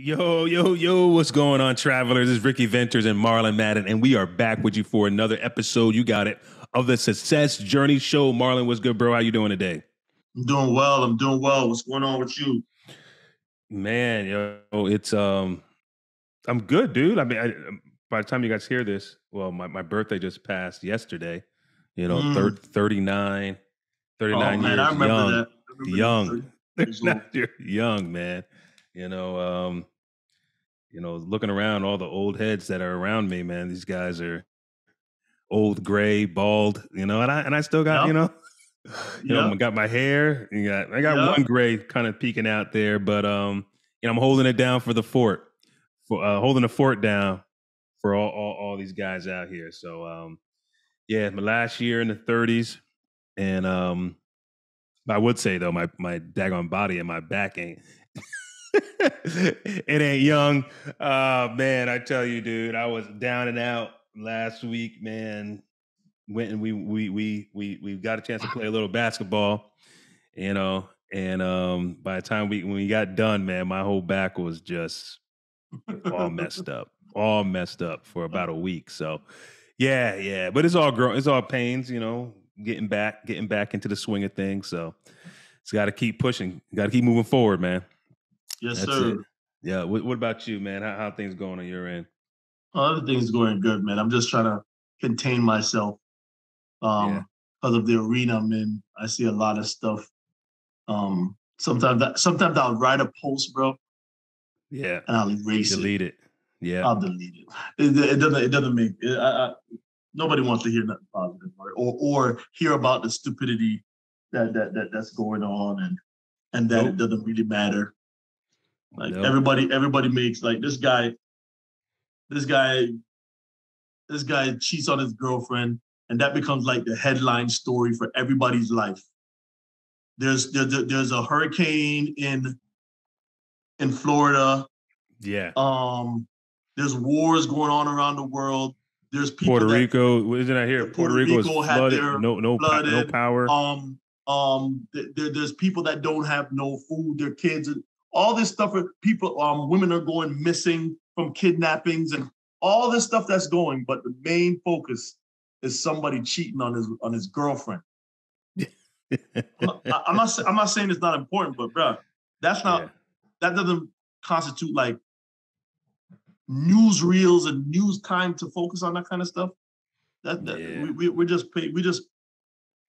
Yo, yo, yo, what's going on, travelers? It's Ricky Venters and Marlon Madden, and we are back with you for another episode. You got it, of the Success Journey Show. Marlon, what's good, bro? How you doing today? I'm doing well. I'm doing well. What's going on with you? Man, it's I'm good, dude. I mean, by the time you guys hear this, well, my birthday just passed yesterday. 39 Oh man, years I remember young, that. young, 30 years old. you're young, man. Looking around, all the old heads that are around me, man. These guys are old, gray, bald, and I still got, Yep. got my hair. I got Yep. one gray kind of peeking out there, but I'm holding it down for the fort, holding the fort down for all these guys out here. So my last year in the 30s, and I would say though my daggone body and my back ain't. It ain't young. Man, I tell you, dude, I was down and out last week, man. Went and we got a chance to play a little basketball, and by the time when we got done, man, my whole back was just all messed up for about a week. So yeah, but it's all pains, getting back into the swing of things. So it's got to keep pushing, got to keep moving forward, man. Yes, That's sir. it. Yeah. What about you, man? How things going on your end? Everything's going good, man. I'm just trying to contain myself Yeah. because of the arena I'm in. I see a lot of stuff. Sometimes I'll write a post, bro, Yeah. and I'll erase Delete it. Yeah. I'll delete it. It doesn't make it. Nobody wants to hear nothing positive, right? Or hear about the stupidity that's going on, and that Nope. it doesn't really matter. Like Nope. everybody makes like this guy cheats on his girlfriend, and that becomes like the headline story for everybody's life. There's a hurricane in Florida. Yeah. There's wars going on around the world. There's people Puerto Rico, isn't I here? Puerto Rico is flooded. No power. There's people that don't have no food. Their kids, all this stuff. People, women are going missing from kidnappings and all this stuff that's going. But the main focus is somebody cheating on his girlfriend. I'm not saying it's not important, but bro, that doesn't constitute like newsreels and news time to focus on that kind of stuff.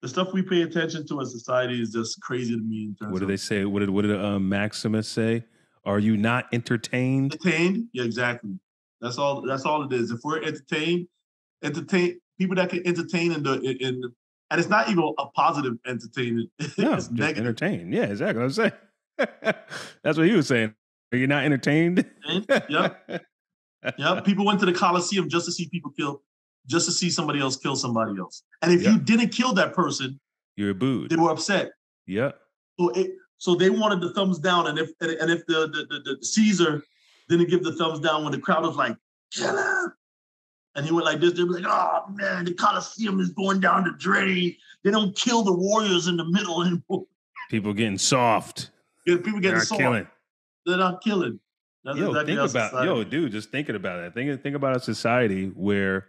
The stuff we pay attention to as society is just crazy to me. What did they say? What did Maximus say? Are you not entertained? Entertained? Yeah, exactly. That's all it is. If we're entertain people that can entertain and it's not even a positive entertainment. No, it's negative. Entertained. Yeah, exactly. I'm saying. That's what he was saying. Are you not entertained? Yep. Yeah, people went to the Coliseum just to see somebody else kill somebody else. And if you didn't kill that person, you're booed. They were upset. Yeah. So they wanted the thumbs down, and if the Caesar didn't give the thumbs down when the crowd was like, kill him, and he went like this, they'd be like, oh man, the Coliseum is going down the drain. They don't kill the warriors in the middle anymore. People getting soft. Yeah, people getting soft. Killing. They're not killing. That's exactly just thinking about that. Think about a society where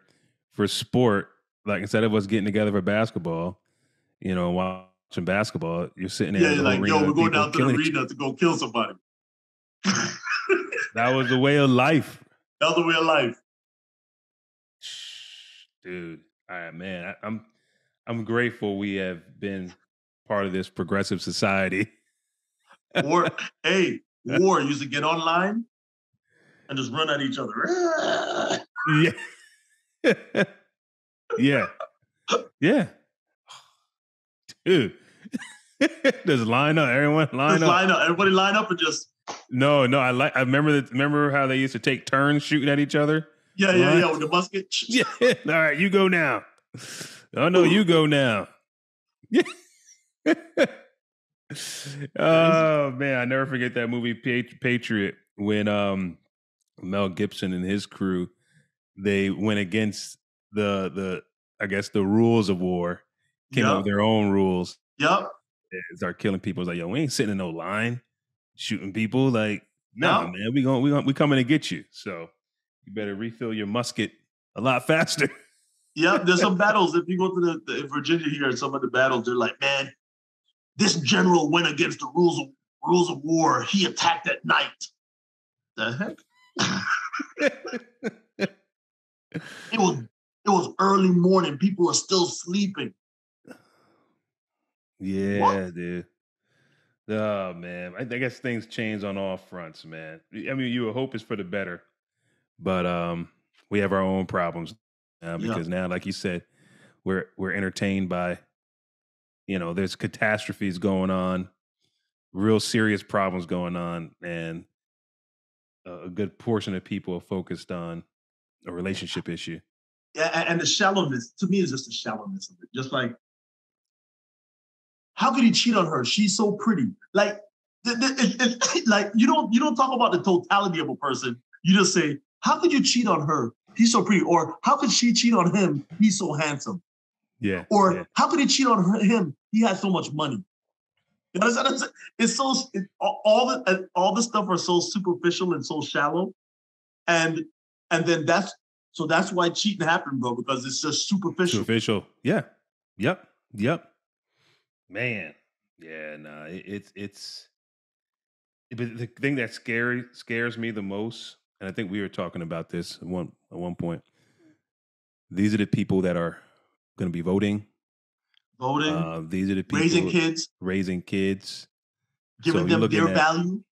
for sport, like instead of us getting together for basketball, watching basketball, you're sitting there. Yeah, like, we're going down to the arena to go kill somebody. That was the way of life. That was the way of life. Dude, all right, man. I'm grateful we have been part of this progressive society. War used to get online and just run at each other. Yeah. Dude. Just line up. Everyone line up. Everybody line up and just. No. I remember how they used to take turns shooting at each other. Yeah, with the musket. Yeah. All right, you go now. Oh no, you go now. Yeah. Oh man, I never forget that movie Patriot when Mel Gibson and his crew, they went against the rules of war, came up with their own rules. Yep. Start killing people. It's like, yo, we ain't sitting in no line shooting people. Like, Nah, Now, man, we coming to get you. So you better refill your musket a lot faster. yeah, there's some battles. If you go to the in Virginia here, some of the battles, they're like, man, this general went against the rules of war. He attacked at night. The heck? It was early morning. People are still sleeping. Yeah, What? dude. Oh man, I guess things change on all fronts, man. I mean, you would hope it's for the better, but we have our own problems now Yeah. because now, like you said, we're entertained by, there's catastrophes going on, real serious problems going on, and a good portion of people are focused on a relationship issue. Yeah, and the shallowness, to me, is just the shallowness of it. Just like, how could he cheat on her? She's so pretty. Like, like you don't talk about the totality of a person. You just say, how could you cheat on her? He's so pretty. Or how could she cheat on him? He's so handsome. Yeah. Or how could he cheat on him? He has so much money. You understand? It's so all the stuff are so superficial and so shallow, and then that's why cheating happened, bro, because it's just superficial. Superficial. Yeah. Yep. Man. Yeah. Nah. It's. But the thing that scares me the most, and I think we were talking about this at one point. These are the people that are going to be voting. These are the people raising kids, giving them their value.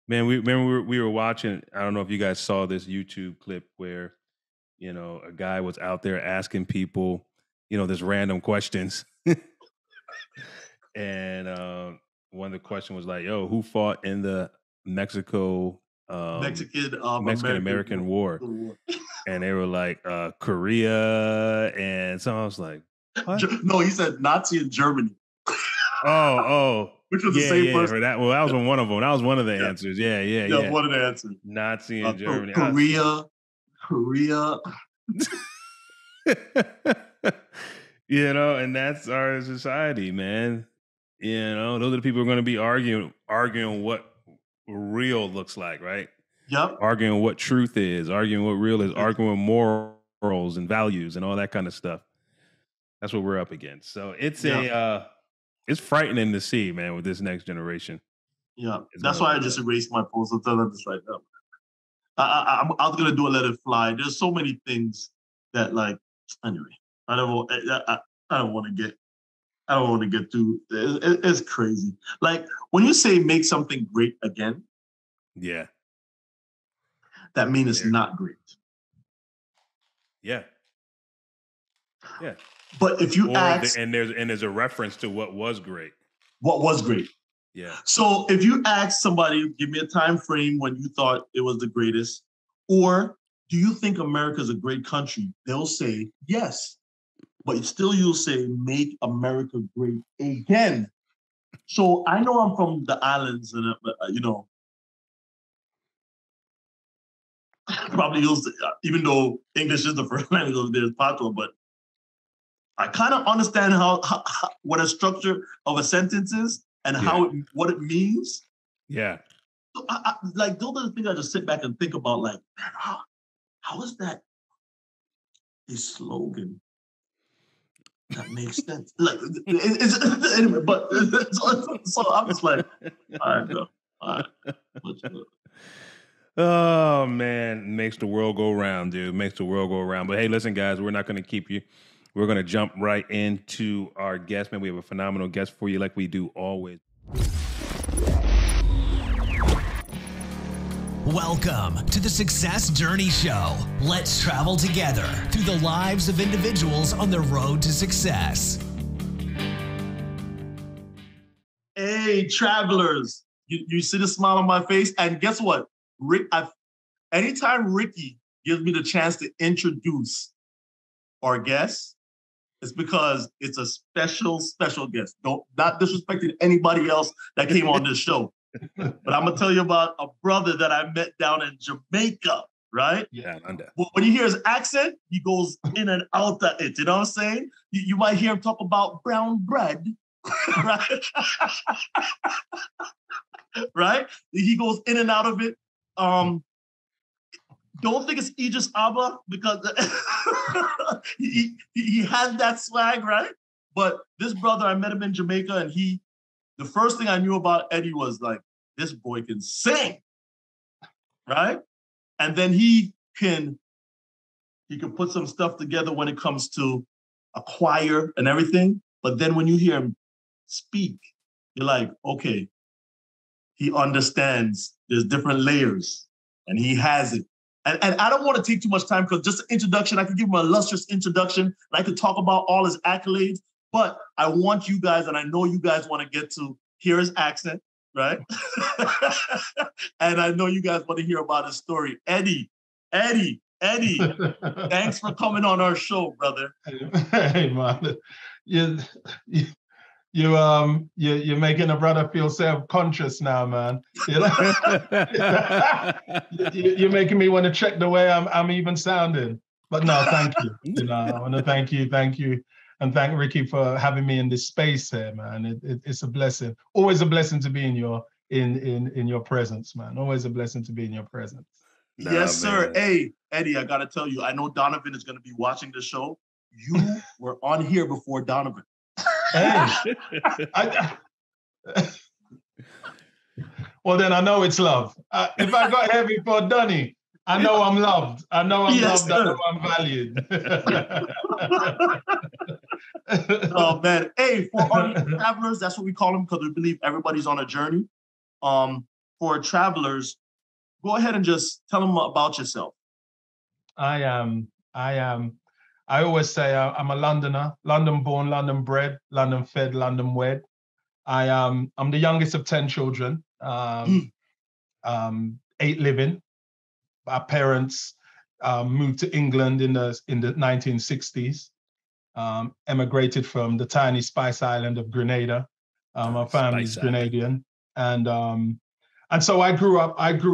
Man, we were watching. I don't know if you guys saw this YouTube clip where, a guy was out there asking people, this random questions, and one of the questions was like, "Yo, who fought in the Mexican American War?" And they were like, Korea, and so I was like, what? No, he said Nazi in Germany. Oh, which was the same person. That was one of them. That was one of the answers. Yeah. One of the answers. Nazi in Germany. Korea. And that's our society, man. Those are the people who are going to be arguing what real looks like, right? Yep. Arguing what truth is, arguing what real is, arguing morals and values and all that kind of stuff. That's what we're up against. So it's it's frightening to see, man, with this next generation. Yeah, that's why I just erased my post. I'm just like, no. I was gonna do a let it fly. There's so many things that, like, anyway. I don't want to get too. It's crazy. Like when you say make something great again. Yeah. That means it's not great. Yeah. But if you ask, and there's a reference to what was great. What was great? Yeah. So if you ask somebody, give me a time frame when you thought it was the greatest, or do you think America's a great country? They'll say yes, but still you'll say make America great again. So I know I'm from the islands, and probably use, even though English is the first language over there, is patois, but I kind of understand how what a structure of a sentence is and what it means. Yeah. So I like those are the things I just sit back and think about. Like, man, how is that a slogan that makes sense? Like, anyway, but so I'm just like, all right, bro. All right. Oh man, makes the world go round, dude. Makes the world go round. But hey, listen, guys, we're not going to keep you. We're going to jump right into our guest, man. We have a phenomenal guest for you, like we do always. Welcome to the Success Journey Show. Let's travel together through the lives of individuals on the road to success. Hey, travelers. You see the smile on my face? And guess what? Anytime Ricky gives me the chance to introduce our guest, it's because it's a special guest. Not disrespecting anybody else that came on this show. But I'm going to tell you about a brother that I met down in Jamaica, right? Yeah, under. When you hear his accent, he goes in and out of it. You know what I'm saying? You might hear him talk about brown bread, right? right? He goes in and out of it. Don't think it's Idris Abba because he has that swag, right? But this brother, I met him in Jamaica, and the first thing I knew about Eddie was like, this boy can sing, right? And then he can put some stuff together when it comes to a choir and everything. But then when you hear him speak, you're like, okay, he understands there's different layers and he has it. And I don't want to take too much time because just an introduction, I could give him an illustrious introduction and I could talk about all his accolades, but I want you guys, and I know you guys want to get to hear his accent, right? And I know you guys want to hear about his story. Eddie, thanks for coming on our show, brother. Hey, man. You're making a brother feel self-conscious now, man. You know? You're making me want to check the way I'm even sounding. But no, thank you. You know, I want to thank you, and thank Ricky for having me in this space here, man. It's a blessing. Always a blessing to be in your presence, man. Always a blessing to be in your presence. Yes, sir. Hey, Eddie, I gotta tell you, I know Donovan is gonna be watching the show. You were on here before Donovan. Hey, well, then I know it's love. If I got here before Donnie, I know I'm loved. I know I'm loved. I know I'm valued. Oh, man. Hey, for our travelers, that's what we call them because we believe everybody's on a journey. For travelers, go ahead and just tell them about yourself. I always say I'm a Londoner, London born, London bred, London fed, London wed. I'm the youngest of 10 children, 8 living. Our parents moved to England in the 1960s, emigrated from the tiny spice island of Grenada. Our family's Grenadian, and so I grew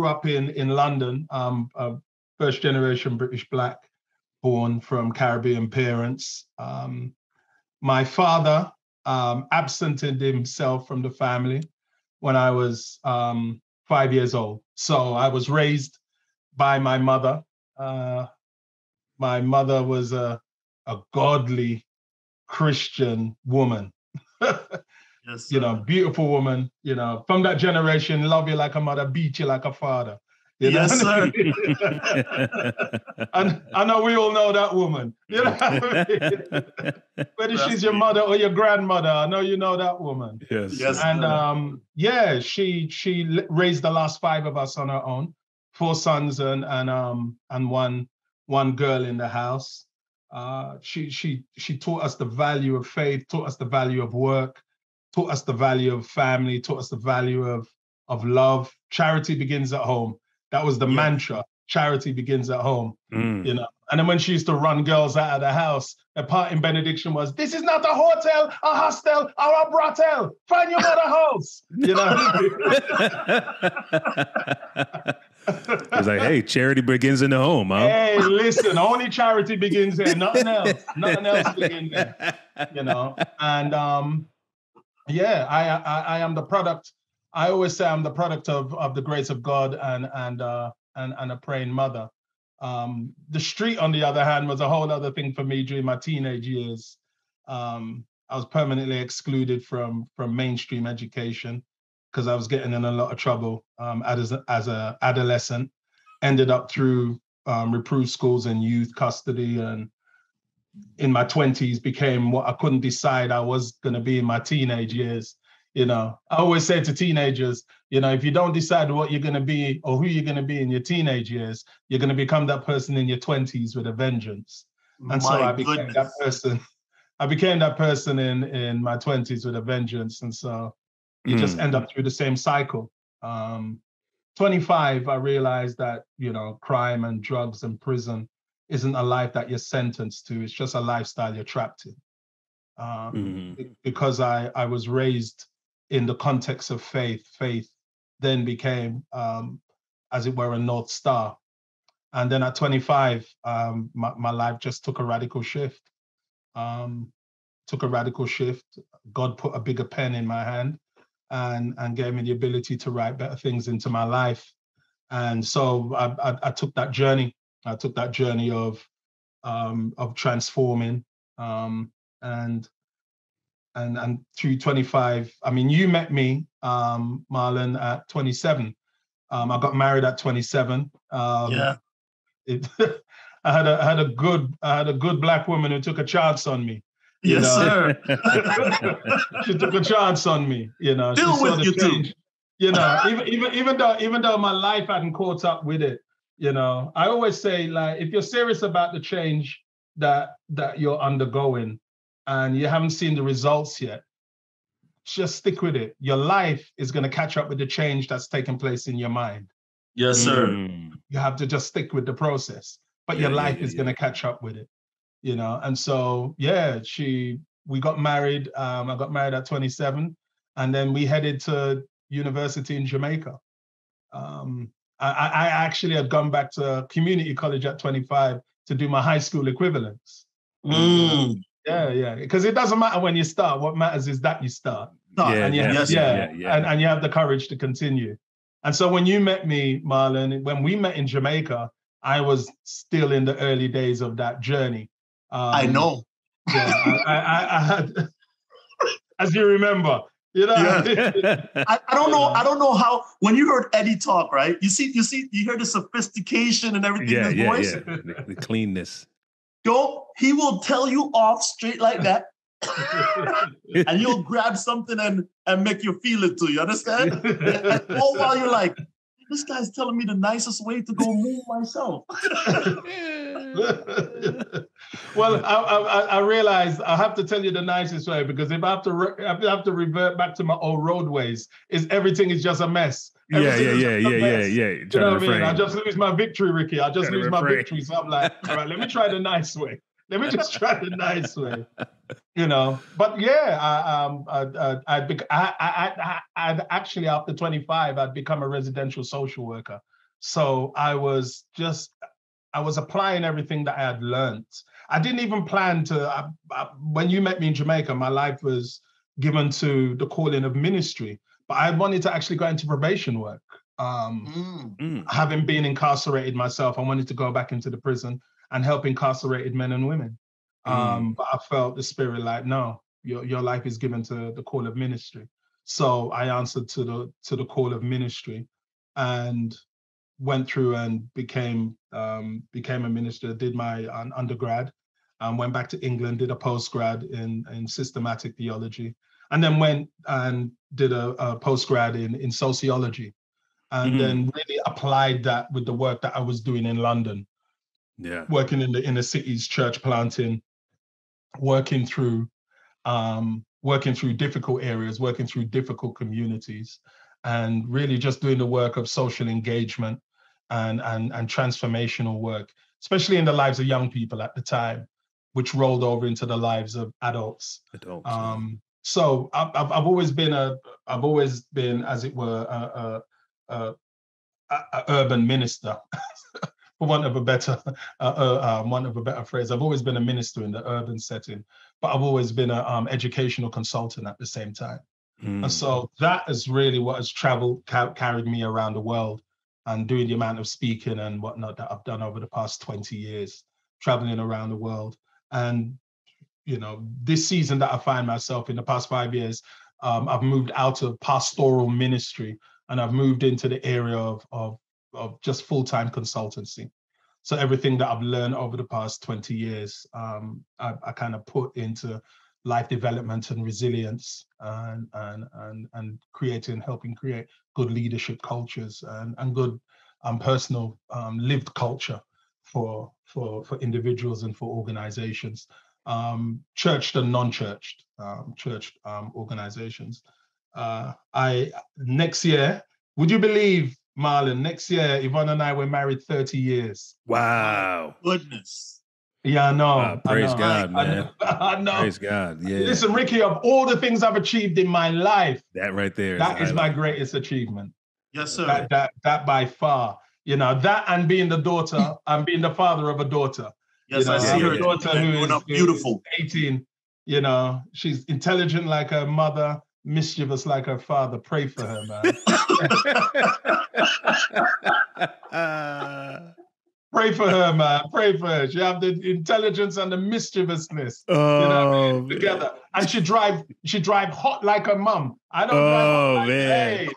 up in London, first generation British Black, born from Caribbean parents. My father absented himself from the family when I was 5 years old. So I was raised by my mother. My mother was a godly Christian woman. Yes, you know, beautiful woman, you know, from that generation, love you like a mother, beat you like a father. You know? Yes, sir. And I know we all know that woman. You know what I mean? Whether she's your mother or your grandmother, I know you know that woman. Yes. And she raised the last 5 of us on her own, 4 sons and one girl in the house. She taught us the value of faith, taught us the value of work, taught us the value of family, taught us the value of love. Charity begins at home. That was the mantra. Charity begins at home. You know. And then when she used to run girls out of the house, the parting benediction was, "This is not a hotel, a hostel, or a brothel. Find your mother house." You know. It's like, hey, charity begins in the home, huh? Hey, listen, only charity begins there. Nothing else. Nothing else begins there. You know. And I am the product. I always say I'm the product of the grace of God and a praying mother. The street, on the other hand, was a whole other thing for me during my teenage years. I was permanently excluded from mainstream education because I was getting in a lot of trouble as an adolescent. Ended up through reproved schools and youth custody, and in my 20s became what I couldn't decide I was going to be in my teenage years. You know, I always say to teenagers, you know, if you don't decide what you're going to be or who you're going to be in your teenage years, you're going to become that person in your 20s with a vengeance. And so I became that person. I became that person in my 20s with a vengeance. And so you just end up through the same cycle. 25, I realized that, you know, crime and drugs and prison isn't a life that you're sentenced to. It's just a lifestyle you're trapped in. Because I was raised in the context of faith. Faith then became, as it were, a North Star. And then at 25, my life just took a radical shift. God put a bigger pen in my hand. and gave me the ability to write better things into my life. And so I took that journey. I took that journey of transforming, and through 25. I mean, you met me, Marlon, at 27. I got married at 27. I had a good Black woman who took a chance on me. Yes, sir. She took a chance on me. Still with you too. Even though my life hadn't caught up with it. I always say, like, if you're serious about the change that you're undergoing and you haven't seen the results yet, just stick with it. Your life is going to catch up with the change that's taking place in your mind. Yes, sir. You have to just stick with the process, but your life is going to catch up with it. And so, we got married. I got married at 27, and then we headed to university in Jamaica. I actually had gone back to community college at 25 to do my high school equivalence. Because it doesn't matter when you start. What matters is that you start. And you have the courage to continue. And so when you met me, Marlon, when we met in Jamaica, I was still in the early days of that journey. I know. I had, as you remember. I don't know how, when you heard Eddie talk, right? You hear the sophistication and everything in his voice. The cleanness. Yo, he will tell you off straight like that. And he'll grab something and make you feel it too. You understand? And all while you're like, this guy's telling me the nicest way to go move myself. Well, I realized I have to tell you the nicest way, because if I have to revert back to my old roadways, everything is just a mess. Yeah. You know what I mean? I just lose my victory, Ricky. I just lose my victory. So I'm like, all right, let me try the nice way. Let me just try the nice way. But I'd actually, after 25, I'd become a residential social worker. So I was applying everything that I had learned. I didn't even plan to, when you met me in Jamaica, my life was given to the calling of ministry, but I wanted to actually go into probation work. Having been incarcerated myself, I wanted to go back into the prison and help incarcerated men and women. But I felt the spirit like, no, your life is given to the call of ministry. So I answered to the call of ministry and went through and became a minister, did my undergrad, went back to England, did a postgrad in systematic theology, and then went and did a postgrad in sociology, and then really applied that with the work that I was doing in London. Yeah, working in the inner cities, church planting, working through difficult areas, working through difficult communities, and really just doing the work of social engagement and transformational work, especially in the lives of young people at the time, which rolled over into the lives of adults. So I've always been, as it were, a urban minister. For want of a better phrase, I've always been a minister in the urban setting, but I've always been an educational consultant at the same time. And so that is really what has carried me around the world, and doing the amount of speaking and whatnot that I've done over the past 20 years, traveling around the world. And, this season that I find myself in, the past 5 years, I've moved out of pastoral ministry and I've moved into the area of just full-time consultancy. So everything that I've learned over the past 20 years, I kind of put into life development and resilience, and helping create good leadership cultures and good personal lived culture for individuals and for organizations, churched and non-churched organizations. Next year, would you believe, Marlon, next year, Yvonne and I were married 30 years. Wow. My goodness. Yeah, I know. Praise God, man. I know. Praise God, yeah. Listen, Ricky, of all the things I've achieved in my life, that right there, that is my greatest achievement. Yes, sir. That by far, that and being the daughter, and being the father of a daughter. Yes, I see her daughter who is beautiful. 18, she's intelligent like her mother, mischievous like her father. Pray for her, man. Pray for her, man. Pray for her. She have the intelligence and the mischievousness, together. And she drive hot like her mum. I don't drive hot like, hey.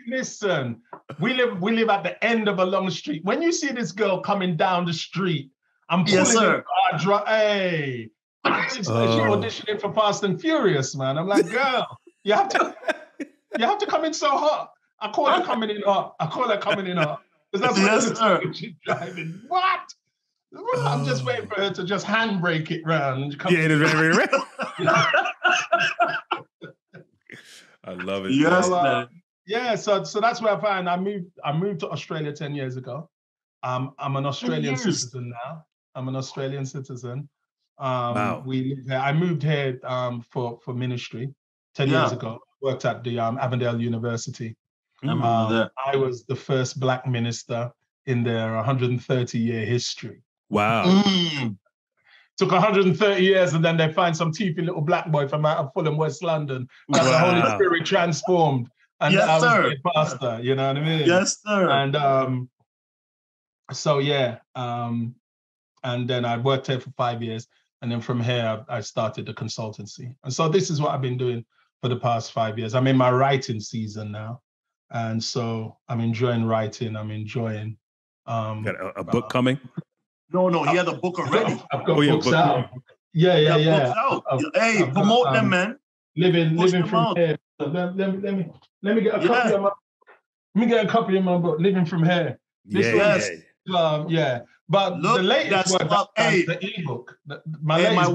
Listen, we live at the end of a long street. When you see this girl coming down the street, I'm pulling hey. She's auditioning for Fast and Furious, man. I'm like, girl, you have to come in so hot. I call her coming in hot. Because that's what she's driving. What? I'm just waiting for her to just handbrake it round. Right. I love it. Yes, man. Yeah, so that's where I find I moved to Australia 10 years ago. I'm an Australian citizen now. I'm an Australian citizen. Wow. We live here. I moved here for ministry 10 years ago. Worked at the Avondale University. I was the first Black minister in their 130-year history. Wow. Took 130 years, and then they find some teepee little black boy from out of Fulham, West London. That the Holy Spirit transformed. And I was a pastor, you know what I mean? Yes, sir. And and then I worked here for 5 years. And then from here, I started the consultancy. And so this is what I've been doing for the past 5 years. I'm in my writing season now. And so I'm enjoying writing. I'm enjoying... got a book coming? No, he had a book already. I've got books out. Yeah. Books out. Hey, promote them, man. Living from here. Let me get a copy of my... Let me get a copy of my book, Living from Here. But look, the latest one, the ebook. My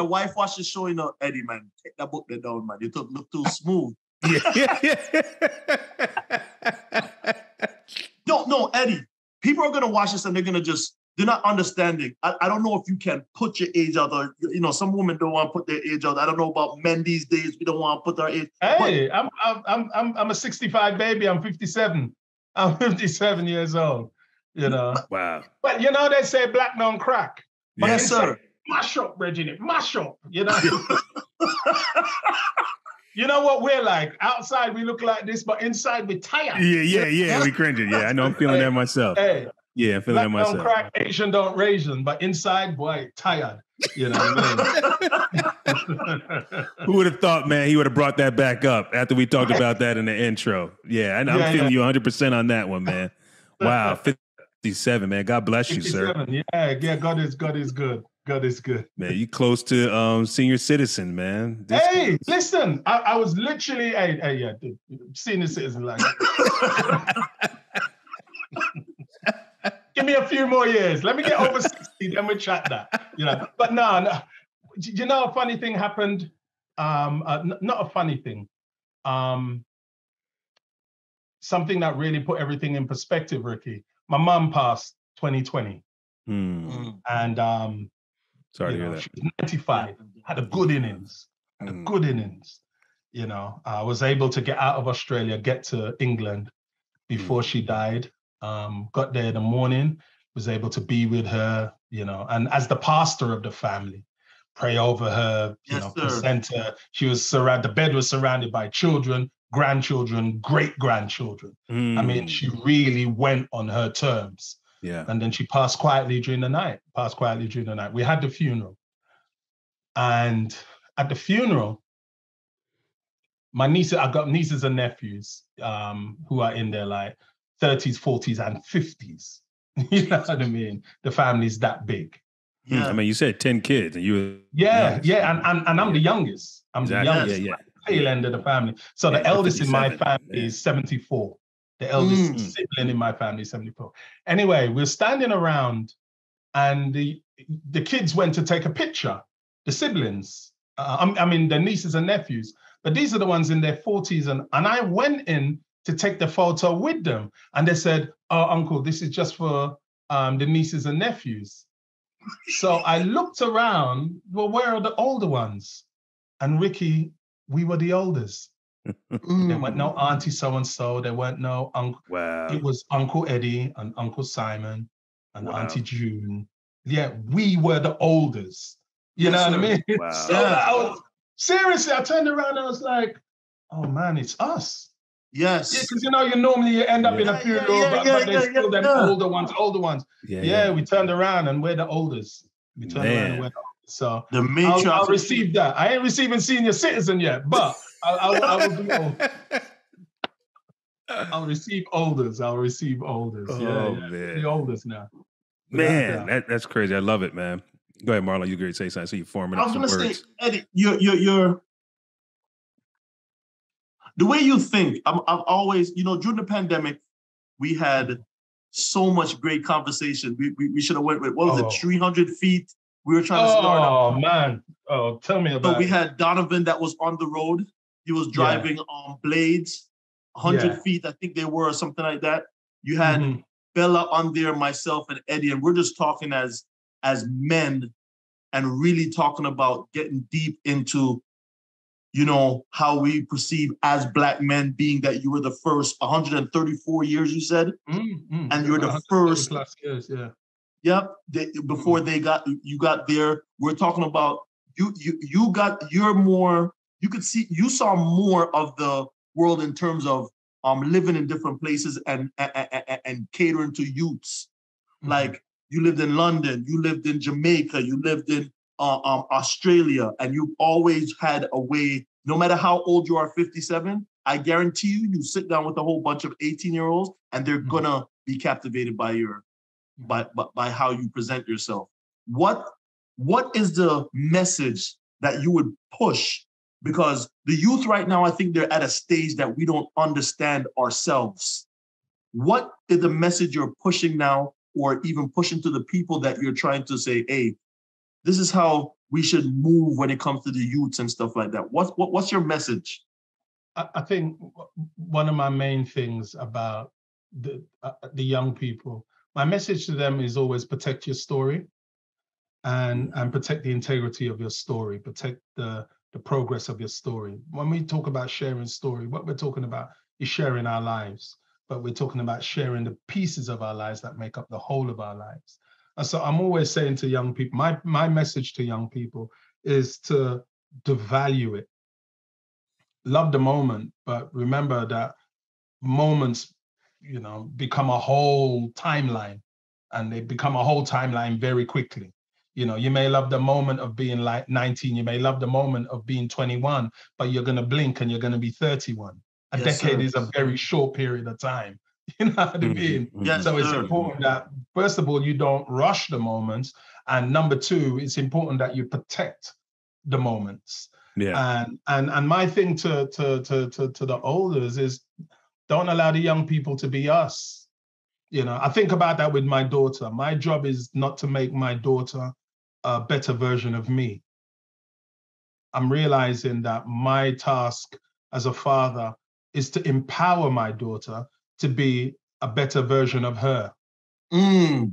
wife was showing up, Eddie, man. Take that book down, man. It look too smooth. No, Eddie. People are gonna watch this and they're not understanding. I don't know if you can put your age out, or some women don't want to put their age out. I don't know about men these days. We don't want to put our age. Hey, I'm a 65 baby. I'm 57. I'm 57 years old. Wow. But they say black don't crack. But yes, sir. Mash up, Reggie. Mash up. You know what we're like? Outside we look like this, but inside we're tired. Yeah. We cringing. Yeah, I know. I'm feeling that myself. Hey. Yeah, I'm feeling that myself. Don't crack, Asian don't raisin, but inside, boy, tired. You know what I mean? Who would have thought, man, he would have brought that back up after we talked about that in the intro. Yeah, I'm feeling you 100% on that one, man. Wow, 57, man. God bless you, sir. Yeah, God is good. God is good. Man, you close to senior citizen, man. Listen, I was literally, senior citizen like Give me a few more years. Let me get over 60, then we chat that. But no. A funny thing happened. Not a funny thing. Something that really put everything in perspective, Ricky. My mom passed 2020. And sorry to hear that. She was 95. Had a good innings. I was able to get out of Australia, get to England before she died. Got there in the morning, was able to be with her, and as the pastor of the family, pray over her, present her. She was the bed was surrounded by children, grandchildren, great-grandchildren. I mean, she really went on her terms. Yeah. And then she passed quietly during the night. We had the funeral. And at the funeral, I've got nieces and nephews who are in their 30s, 40s, and 50s. You know what I mean? The family's that big. Yeah. I mean, you said 10 kids, and you. And I'm the youngest. I'm the youngest. Tail end of the family. So the eldest in my family is 74. The eldest sibling in my family is 74. Anyway, we're standing around, and the kids went to take a picture. The siblings, the nieces and nephews, but these are the ones in their 40s, and I went in to take the photo with them. And they said, "Oh, uncle, this is just for the nieces and nephews." So I looked around, well, where are the older ones? And Ricky, we were the oldest. There weren't no auntie so-and-so, there weren't no uncle. Wow. It was Uncle Eddie and Uncle Simon and Auntie June. Yeah, we were the oldest. You know what I mean? Wow. So Seriously, I turned around and I was like, oh man, it's us. Yes. Yeah, because you normally you end up in a funeral, but there's still them older ones. Yeah, we turned around and we're the oldest. We turned around and we're the oldest. So I'll receive that. I ain't receiving senior citizen yet, but I will be old. I'll receive olders. Oh, Man. The oldest now. Man, that's crazy. I love it, man. Go ahead, Marlon. You great say something. I see you forming up some words. I was going to say, Eddie, you're the way you think. I've always, during the pandemic, we had so much great conversation. We should have went with, what was it, 300 feet? We were trying to start up. Oh, man. Oh, tell me about it. So we had Donovan that was on the road. He was driving blades, 100 feet, I think they were, or something like that. You had Bella on there, myself, and Eddie, and we're just talking as men and really talking about getting deep into, how we perceive as Black men, being that you were the first 134 years, you said, and you're the first. Plus years, yeah. Yep. Before you got there, we're talking about you saw more of the world in terms of living in different places and catering to youths. Like you lived in London, you lived in Jamaica, you lived in Australia, and you always had a way, no matter how old you are, 57, I guarantee you sit down with a whole bunch of 18-year-olds and they're gonna be captivated by by how you present yourself. What is the message that you would push? Because the youth right now, I think they're at a stage that we don't understand ourselves. What is the message you're pushing now, or even pushing to the people that you're trying to say, hey, this is how we should move when it comes to the youths and stuff like that? What's your message? I think one of my main things about the young people, my message to them is always protect your story and protect the integrity of your story, protect the progress of your story. When we talk about sharing story, what we're talking about is sharing our lives, but we're talking about sharing the pieces of our lives that make up the whole of our lives. And so I'm always saying to young people, my message to young people is to value it. Love the moment, but remember that moments, become a whole timeline, and they become a whole timeline very quickly. You may love the moment of being like 19, you may love the moment of being 21, but you're going to blink and you're going to be 31. A decade is a very short period of time. You know what I mean? Yes, so it's important that, first of all, you don't rush the moments. And number two, it's important that you protect the moments. Yeah. And my thing to the elders is, don't allow the young people to be us. I think about that with my daughter. My job is not to make my daughter a better version of me. I'm realizing that my task as a father is to empower my daughter to be a better version of her. Yeah,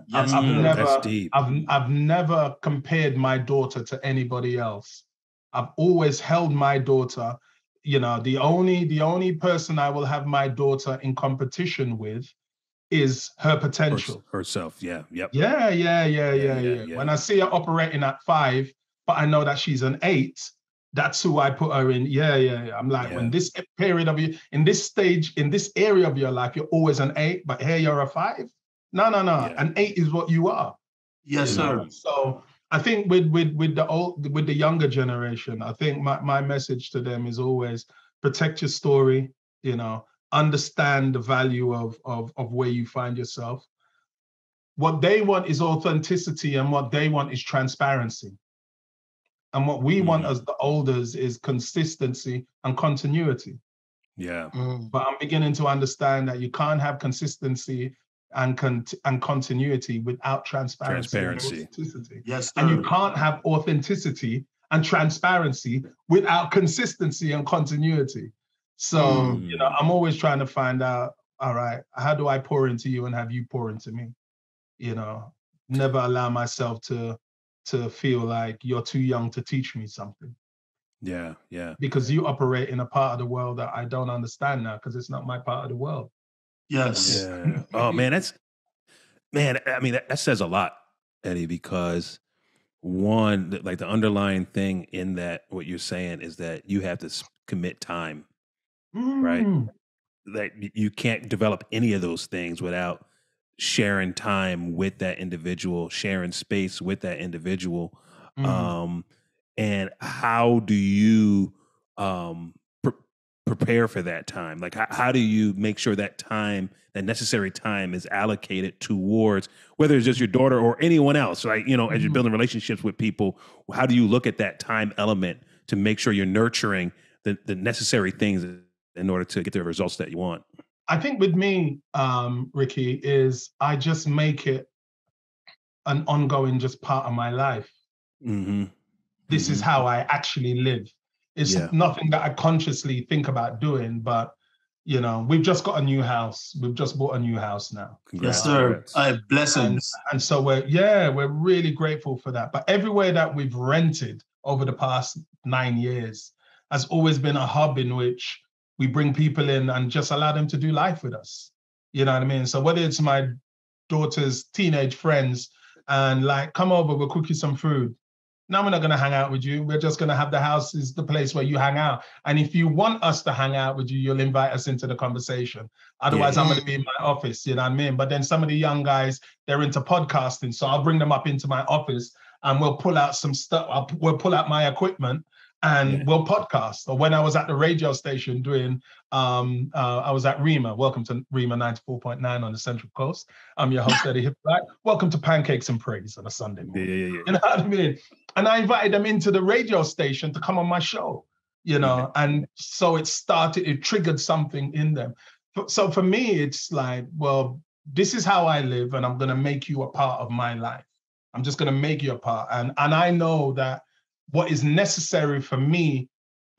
yes, that's deep. I've never compared my daughter to anybody else. I've always held my daughter. The only person I will have my daughter in competition with is her potential. Herself, yeah. Yep. Yeah. When I see her operating at 5, but I know that she's an 8, that's who I put her in. Yeah. I'm like, when this period of you, in this stage, in this area of your life, you're always an 8, but here you're a 5. No. Yeah. An 8 is what you are. Yes, sir. So I think with the younger generation, I think my message to them is always protect your story, understand the value of where you find yourself. What they want is authenticity, and what they want is transparency. And what we want as the elders is consistency and continuity. Yeah. But I'm beginning to understand that you can't have consistency and continuity without transparency. And authenticity. Yes, sir. And you can't have authenticity and transparency without consistency and continuity. So, I'm always trying to find out, all right, how do I pour into you and have you pour into me? Never allow myself to feel like you're too young to teach me something. Yeah. Because you operate in a part of the world that I don't understand now, because it's not my part of the world. Yes. Yeah. Oh, man, that says a lot, Eddie, because one, like the underlying thing in that, what you're saying is that you have to commit time, right? That you can't develop any of those things without sharing time with that individual, sharing space with that individual. And how do you prepare for that time? Like, how do you make sure that time, that necessary time, is allocated towards, whether it's just your daughter or anyone else, right? You know, as you're building relationships with people, how do you look at that time element to make sure you're nurturing the necessary things in order to get the results that you want? I think with me, Ricky, is I just make it an ongoing just part of my life. This is how I actually live. It's nothing that I consciously think about doing, but you know, we've just got a new house. We've just bought a new house now. Yes, sir. I have blessings. And so we're really grateful for that. But everywhere that we've rented over the past 9 years has always been a hub in which we bring people in and just allow them to do life with us. You know what I mean? So whether it's my daughter's teenage friends and like, come over, we'll cook you some food. No, we're not going to hang out with you. We're just going to have the house is the place where you hang out. And if you want us to hang out with you, you'll invite us into the conversation. Otherwise, I'm going to be in my office, you know what I mean? But then some of the young guys, they're into podcasting. So I'll bring them up into my office and we'll pull out some stuff. We'll pull out my equipment and we'll podcast. Or when I was at the radio station doing, I was at Rima. Welcome to Rima 94.9 on the Central Coast. I'm your host, Eddie Hypolite. Welcome to Pancakes and Praise on a Sunday morning. You know what I mean? And I invited them into the radio station to come on my show, you know, and so it triggered something in them. So for me, it's like, well, this is how I live and I'm going to make you a part of my life. I'm just going to make you a part. And I know that what is necessary for me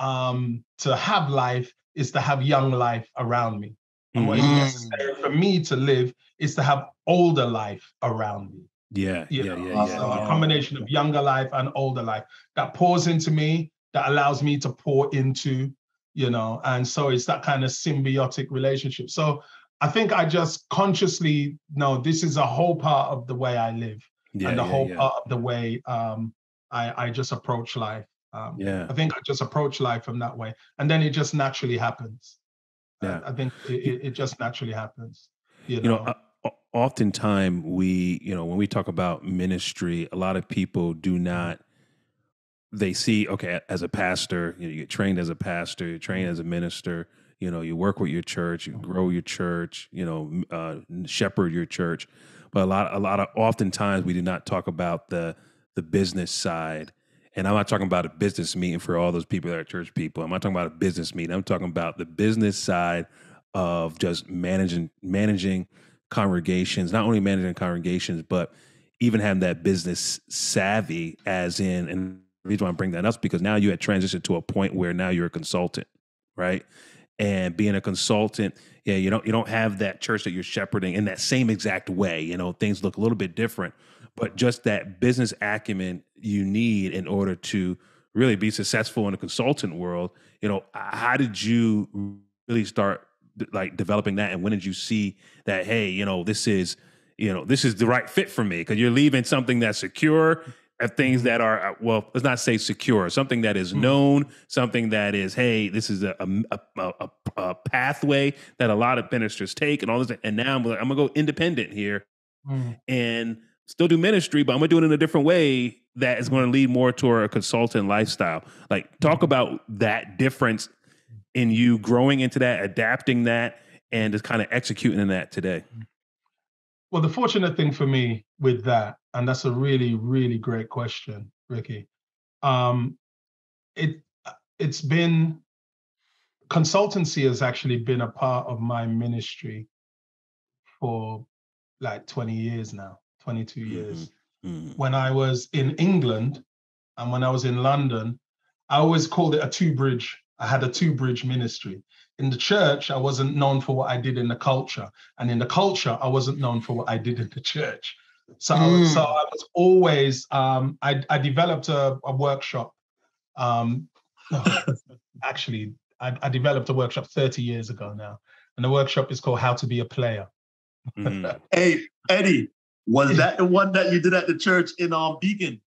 to have life is to have young life around me. And what is necessary for me to live is to have older life around me. So a combination of younger life and older life that pours into me, that allows me to pour into, you know, and so it's that kind of symbiotic relationship. So I think I just consciously know this is a whole part of the way I live and the whole part of the way I just approach life. I think I just approach life from that way. And then it just naturally happens. I think it just naturally happens. You know, oftentimes when we talk about ministry, a lot of people they see, okay, as a pastor, you get trained as a pastor, you're trained as a minister, you know, you work with your church, you grow your church, you know, shepherd your church. But oftentimes we do not talk about the business side. And I'm not talking about a business meeting for all those people that are church people. I'm not talking about a business meeting. I'm talking about the business side of just managing congregations, not only managing congregations, but even having that business savvy, as in, and the reason why I bring that up is because now you had transitioned to a point where now you're a consultant, right? And being a consultant, you don't have that church that you're shepherding in that same exact way. You know, things look a little bit different, but just that business acumen you need in order to really be successful in the consultant world. You know, how did you really start like developing that, and when did you see that, hey, this is the right fit for me? Because you're leaving something that's secure, things that are, well, let's not say secure, something that is known, something that is, hey, this is a pathway that a lot of ministers take and all this. And now I'm gonna go independent here and still do ministry, but I'm gonna do it in a different way that is going to lead more toward a consultant lifestyle. Like, talk about that difference in you growing into that, adapting that, and just kind of executing in that today. Well, the fortunate thing for me with that, and that's a really, really great question, Ricky. It's been, consultancy has actually been a part of my ministry for like 20 years now, 22 years. When I was in England and when I was in London, I always called it a two-bridge. I had a two-bridge ministry. In the church, I wasn't known for what I did in the culture. And in the culture, I wasn't known for what I did in the church. So I was always, I developed a workshop. Actually, I developed a workshop 30 years ago now. And the workshop is called How to Be a Player. Hey, Eddie, was that the one that you did at the church in Beacon?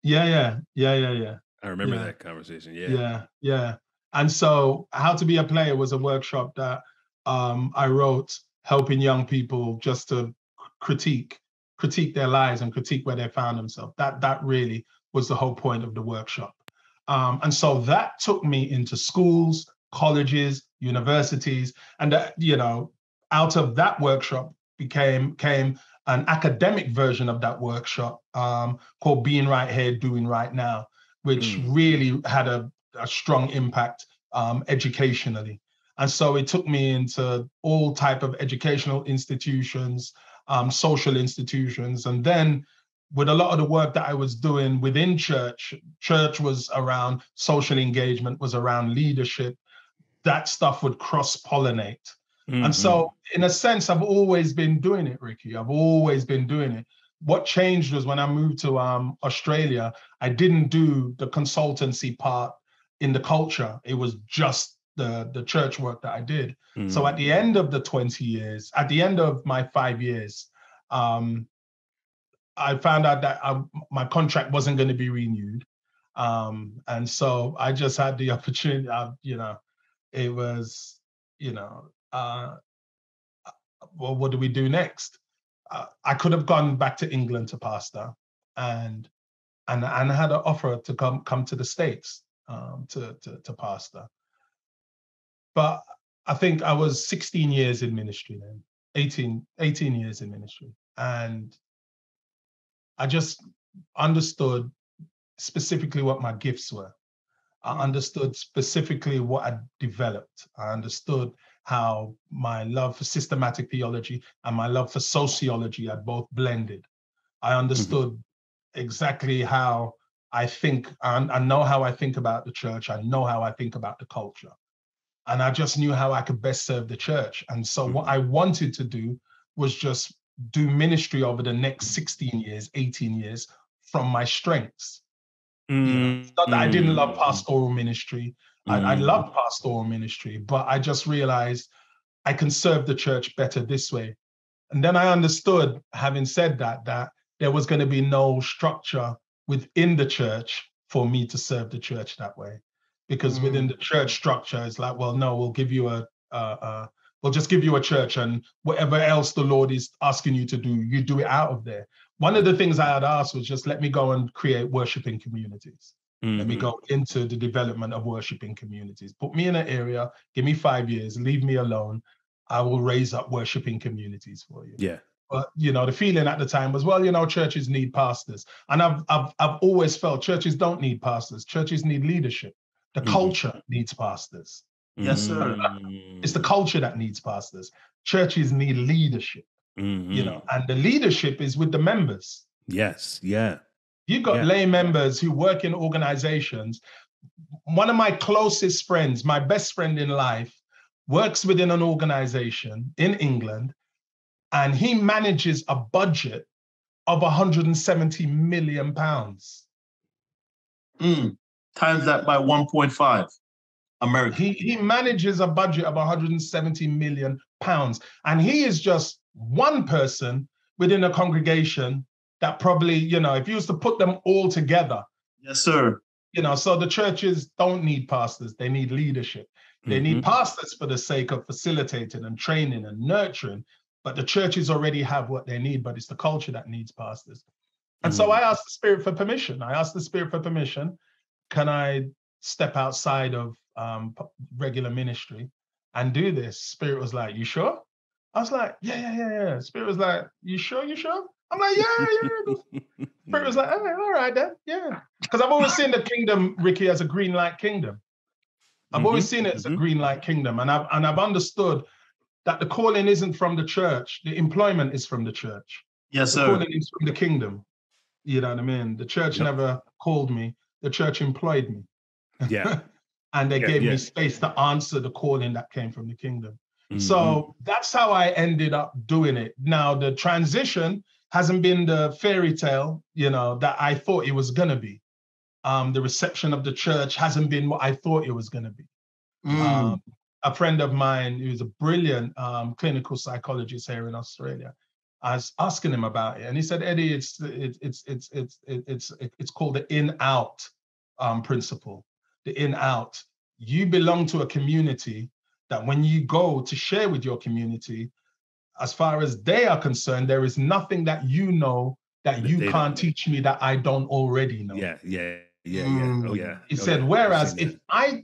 Yeah. I remember that conversation. Yeah. And so How to Be a Player was a workshop that I wrote, helping young people just to critique their lives and critique where they found themselves. That really was the whole point of the workshop. And so that took me into schools, colleges, universities, and out of that workshop came an academic version of that workshop called Being Right Here, Doing Right Now, which really had a strong impact educationally. And so it took me into all type of educational institutions, social institutions. And then with a lot of the work that I was doing within church was around social engagement, was around leadership. That stuff would cross-pollinate. And so in a sense, I've always been doing it, Ricky. I've always been doing it. What changed was when I moved to Australia, I didn't do the consultancy part in the culture. It was just the church work that I did. So at the end of the 20 years, at the end of my 5 years, I found out that my contract wasn't going to be renewed. And so I just had the opportunity, it was, well, what do we do next? I could have gone back to England to pastor, and I had an offer to come to the States to pastor. But I think I was 16 years in ministry then, 18 years in ministry. And I just understood specifically what my gifts were. I understood specifically what I developed. I understood how my love for systematic theology and my love for sociology had both blended. I understood exactly how I think. I know how I think about the church. I know how I think about the culture. And I just knew how I could best serve the church. And so what I wanted to do was just do ministry over the next 16 years, 18 years from my strengths. It's not that I didn't love pastoral ministry. I loved pastoral ministry, but I just realized I can serve the church better this way. And then I understood, having said that there was going to be no structure within the church for me to serve the church that way. Because within the church structure, it's like, well, no, we'll give you we'll just give you a church, and whatever else the Lord is asking you to do, you do it out of there. One of the things I had asked was just let me go and create worshiping communities. Let me go into the development of worshiping communities. Put me in an area, give me 5 years, leave me alone. I will raise up worshiping communities for you. Yeah. But the feeling at the time was, well, churches need pastors. And I've always felt churches don't need pastors. Churches need leadership. The culture needs pastors. Yes, sir. It's the culture that needs pastors. Churches need leadership, and the leadership is with the members. Yes, yeah. You've got lay members who work in organizations. One of my closest friends, my best friend in life, works within an organization in England, and he manages a budget of 170 million pounds. Times that by 1.5 American. He manages a budget of 170 million pounds. And he is just one person within a congregation that probably, if you was to put them all together. Yes, sir. So the churches don't need pastors. They need leadership. They need pastors for the sake of facilitating and training and nurturing. But the churches already have what they need, but it's the culture that needs pastors. And so I asked the Spirit for permission. Can I step outside of regular ministry and do this? Spirit was like, you sure? I was like, yeah. Spirit was like, you sure? I'm like, yeah. Spirit was like, all right then, yeah. Because I've always seen the kingdom, Ricky, as a green light kingdom. I've always seen it as a green light kingdom. And I've understood that the calling isn't from the church. The employment is from the church. Yes, sir. The calling is from the kingdom. You know what I mean? The church never called me. The church employed me. Yeah. And they gave me space to answer the calling that came from the kingdom. So that's how I ended up doing it. Now, the transition hasn't been the fairy tale, that I thought it was going to be. The reception of the church hasn't been what I thought it was going to be. A friend of mine who's a brilliant clinical psychologist here in Australia, I was asking him about it, and he said, Eddie, it's called the in-out principle. The in-out. You belong to a community that when you go to share with your community, as far as they are concerned, there is nothing that you know that you can't teach me that I don't already know. Yeah. Oh yeah. He said, whereas if I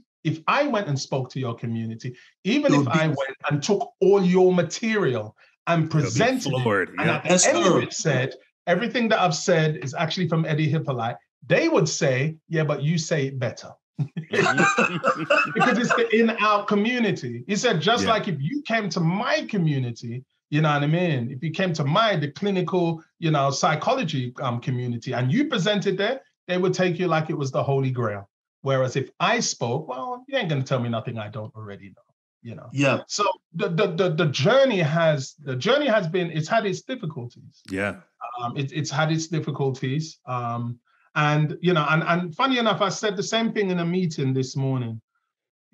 went and spoke to your community, even if I went and took all your material and presented it, and at the end of it said, everything that I've said is actually from Eddie Hypolite, they would say, yeah, but you say it better. Because it's the in-out community. He said, just like if you came to my community, you know what I mean? If you came to the clinical, psychology community and you presented there, they would take you like it was the Holy Grail. Whereas if I spoke, well, you ain't going to tell me nothing I don't already know. Yeah. So the journey has been, it's had its difficulties. Yeah. It's had its difficulties. And funny enough, I said the same thing in a meeting this morning,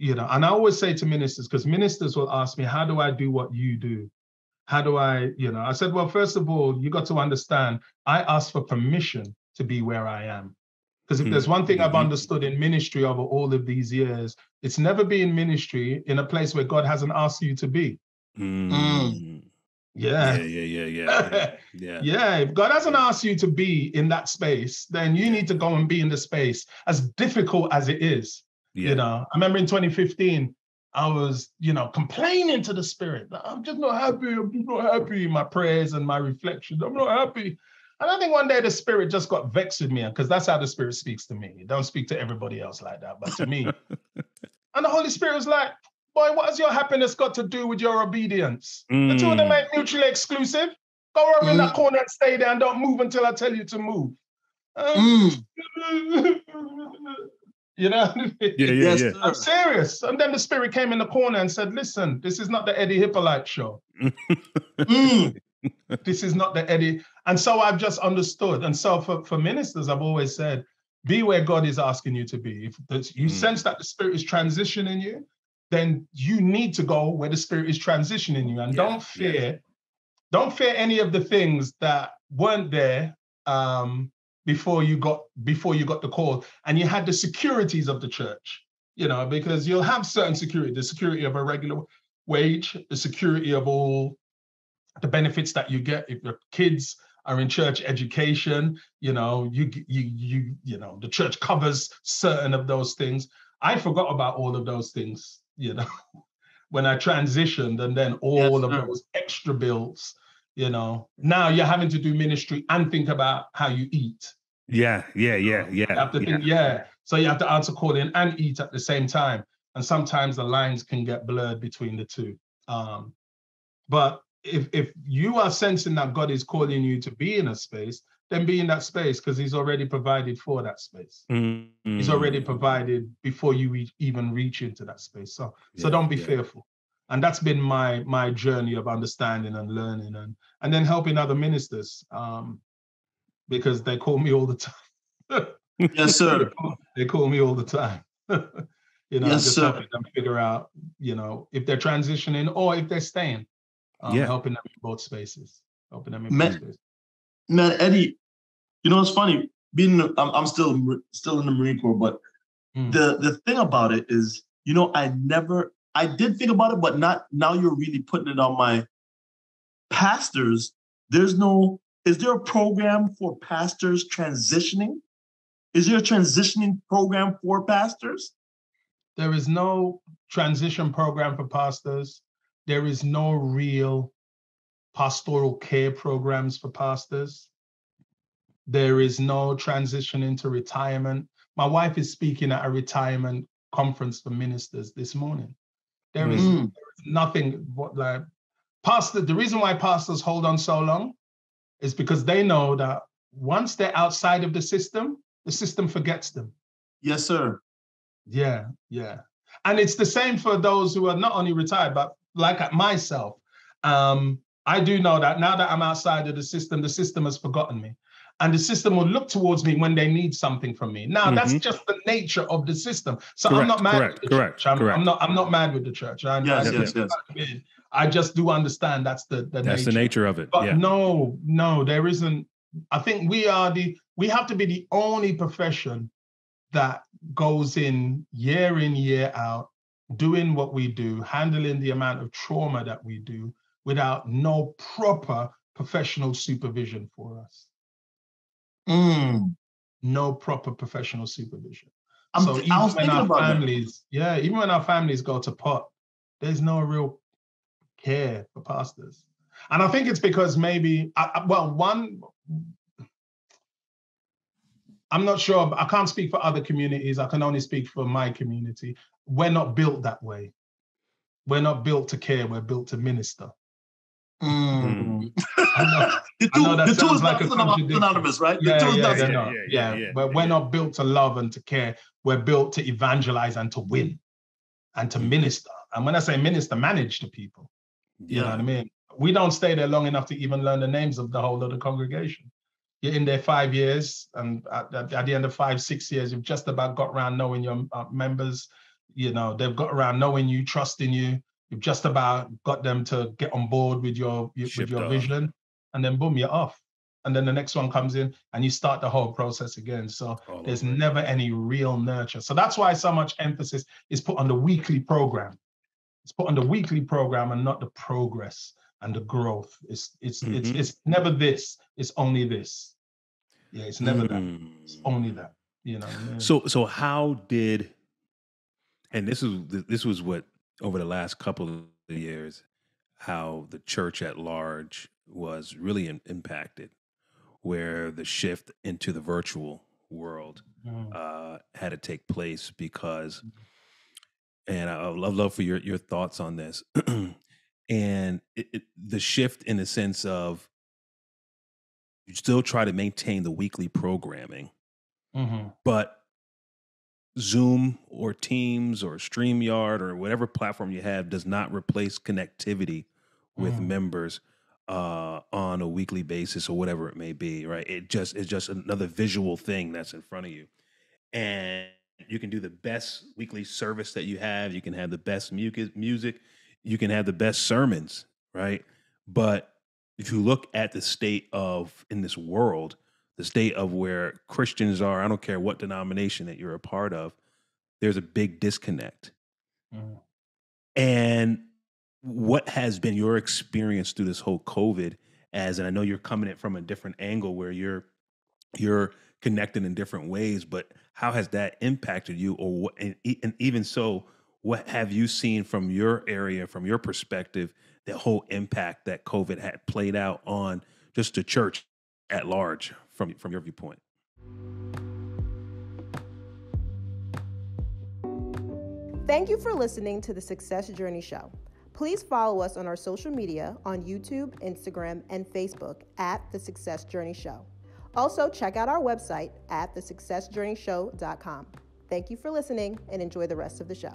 and I always say to ministers, because ministers will ask me, how do I do what you do? How do I said, well, first of all, you got to understand, I asked for permission to be where I am. Because if there's one thing I've understood in ministry over all of these years, it's never been ministry in a place where God hasn't asked you to be. Yeah. If God hasn't asked you to be in that space, then you need to go and be in the space, as difficult as it is. I remember in 2015, I was, complaining to the Spirit. I'm just not happy. I'm just not happy. My prayers and my reflections. I'm not happy. And I think one day the Spirit just got vexed with me, because that's how the Spirit speaks to me. It don't speak to everybody else like that, but to me. And the Holy Spirit was like, boy, what has your happiness got to do with your obedience? The two of them ain't mutually exclusive. Go over in that corner and stay there and don't move until I tell you to move. Yeah. I'm serious. And then the Spirit came in the corner and said, listen, this is not the Eddie Hypolite show. This is not the Eddie. And so I've just understood. And so for ministers, I've always said, be where God is asking you to be. If you sense that the Spirit is transitioning you, then you need to go where the Spirit is transitioning you. And don't fear any of the things that weren't there before you got the call. And you had the securities of the church, because you'll have certain security, the security of a regular wage, the security of all the benefits that you get if your kids are in church education, the church covers certain of those things. I forgot about all of those things, when I transitioned, and then all of those extra bills, now you're having to do ministry and think about how you eat. Yeah. You have to think, so you have to answer call in and eat at the same time. And sometimes the lines can get blurred between the two. But if you are sensing that God is calling you to be in a space, then be in that space, because he's already provided for that space. He's already provided before you even reach into that space. So don't be fearful. And that's been my journey of understanding and learning and then helping other ministers, because they call me all the time. Yes, sir. They call me all the time. Yes, just helping them figure out, if they're transitioning or if they're staying. Helping them in both spaces. Man, Eddie, it's funny. I'm still in the Marine Corps, but the thing about it is, I did think about it, but not now. You're really putting it on my pastors. Is there a program for pastors transitioning? Is there a transitioning program for pastors? There is no transition program for pastors. There is no real pastoral care programs for pastors. There is no transition into retirement. My wife is speaking at a retirement conference for ministers this morning. There is nothing like pastor. The reason why pastors hold on so long is because they know that once they're outside of the system forgets them. Yes, sir. Yeah. And it's the same for those who are not only retired, but like myself. I do know that now that I'm outside of the system has forgotten me. And the system will look towards me when they need something from me. Now, that's just the nature of the system. So I'm not mad with the church. I'm not mad with the church. I just do understand that's the nature. That's the nature of it. But no, there isn't. I think we have to be the only profession that goes in, year out, doing what we do, handling the amount of trauma that we do without no proper professional supervision for us. No proper professional supervision. So even when our families go to pot, there's no real care for pastors. And I think it's because maybe, I'm not sure, I can't speak for other communities, I can only speak for my community. We're not built that way. We're not built to care, we're built to minister. The two is not synonymous, right? But we're not built to love and to care. We're built to evangelize and to win and to minister. And when I say minister, manage the people. You know what I mean? We don't stay there long enough to even learn the names of the whole of the congregation. You're in there 5 years, and at the end of 5-6 years, you've just about got around knowing your members. You know, they've got around knowing you, trusting you. You've just about got them to get on board with your vision, and then boom, you're off. And then the next one comes in and you start the whole process again. So there's never any real nurture. So that's why so much emphasis is put on the weekly program. It's put on the weekly program and not the progress and the growth. It's never this, it's only this. Yeah, it's never that. It's only that. You know what I mean? So how did, and this was what, over the last couple of years, how the church at large was really impacted, where the shift into the virtual world had to take place because, and I'd love for your thoughts on this, and the shift in the sense of you still try to maintain the weekly programming, but Zoom or Teams or StreamYard or whatever platform you have does not replace connectivity with members on a weekly basis or whatever it may be, right? It's just another visual thing that's in front of you. And you can do the best weekly service that you have. You can have the best music. You can have the best sermons, right? But if you look at the state of, in this world, the state of where Christians are, I don't care what denomination that you're a part of, there's a big disconnect. And what has been your experience through this whole COVID and I know you're coming at it from a different angle where you're connected in different ways, but how has that impacted you? Or what, and even so, what have you seen from your area, from your perspective, the whole impact that COVID had played out on just the church at large from your viewpoint? Thank you for listening to the Success Journey Show. Please follow us on our social media on YouTube, Instagram, and Facebook at The Success Journey Show. Also, check out our website at thesuccessjourneyshow.com. Thank you for listening and enjoy the rest of the show.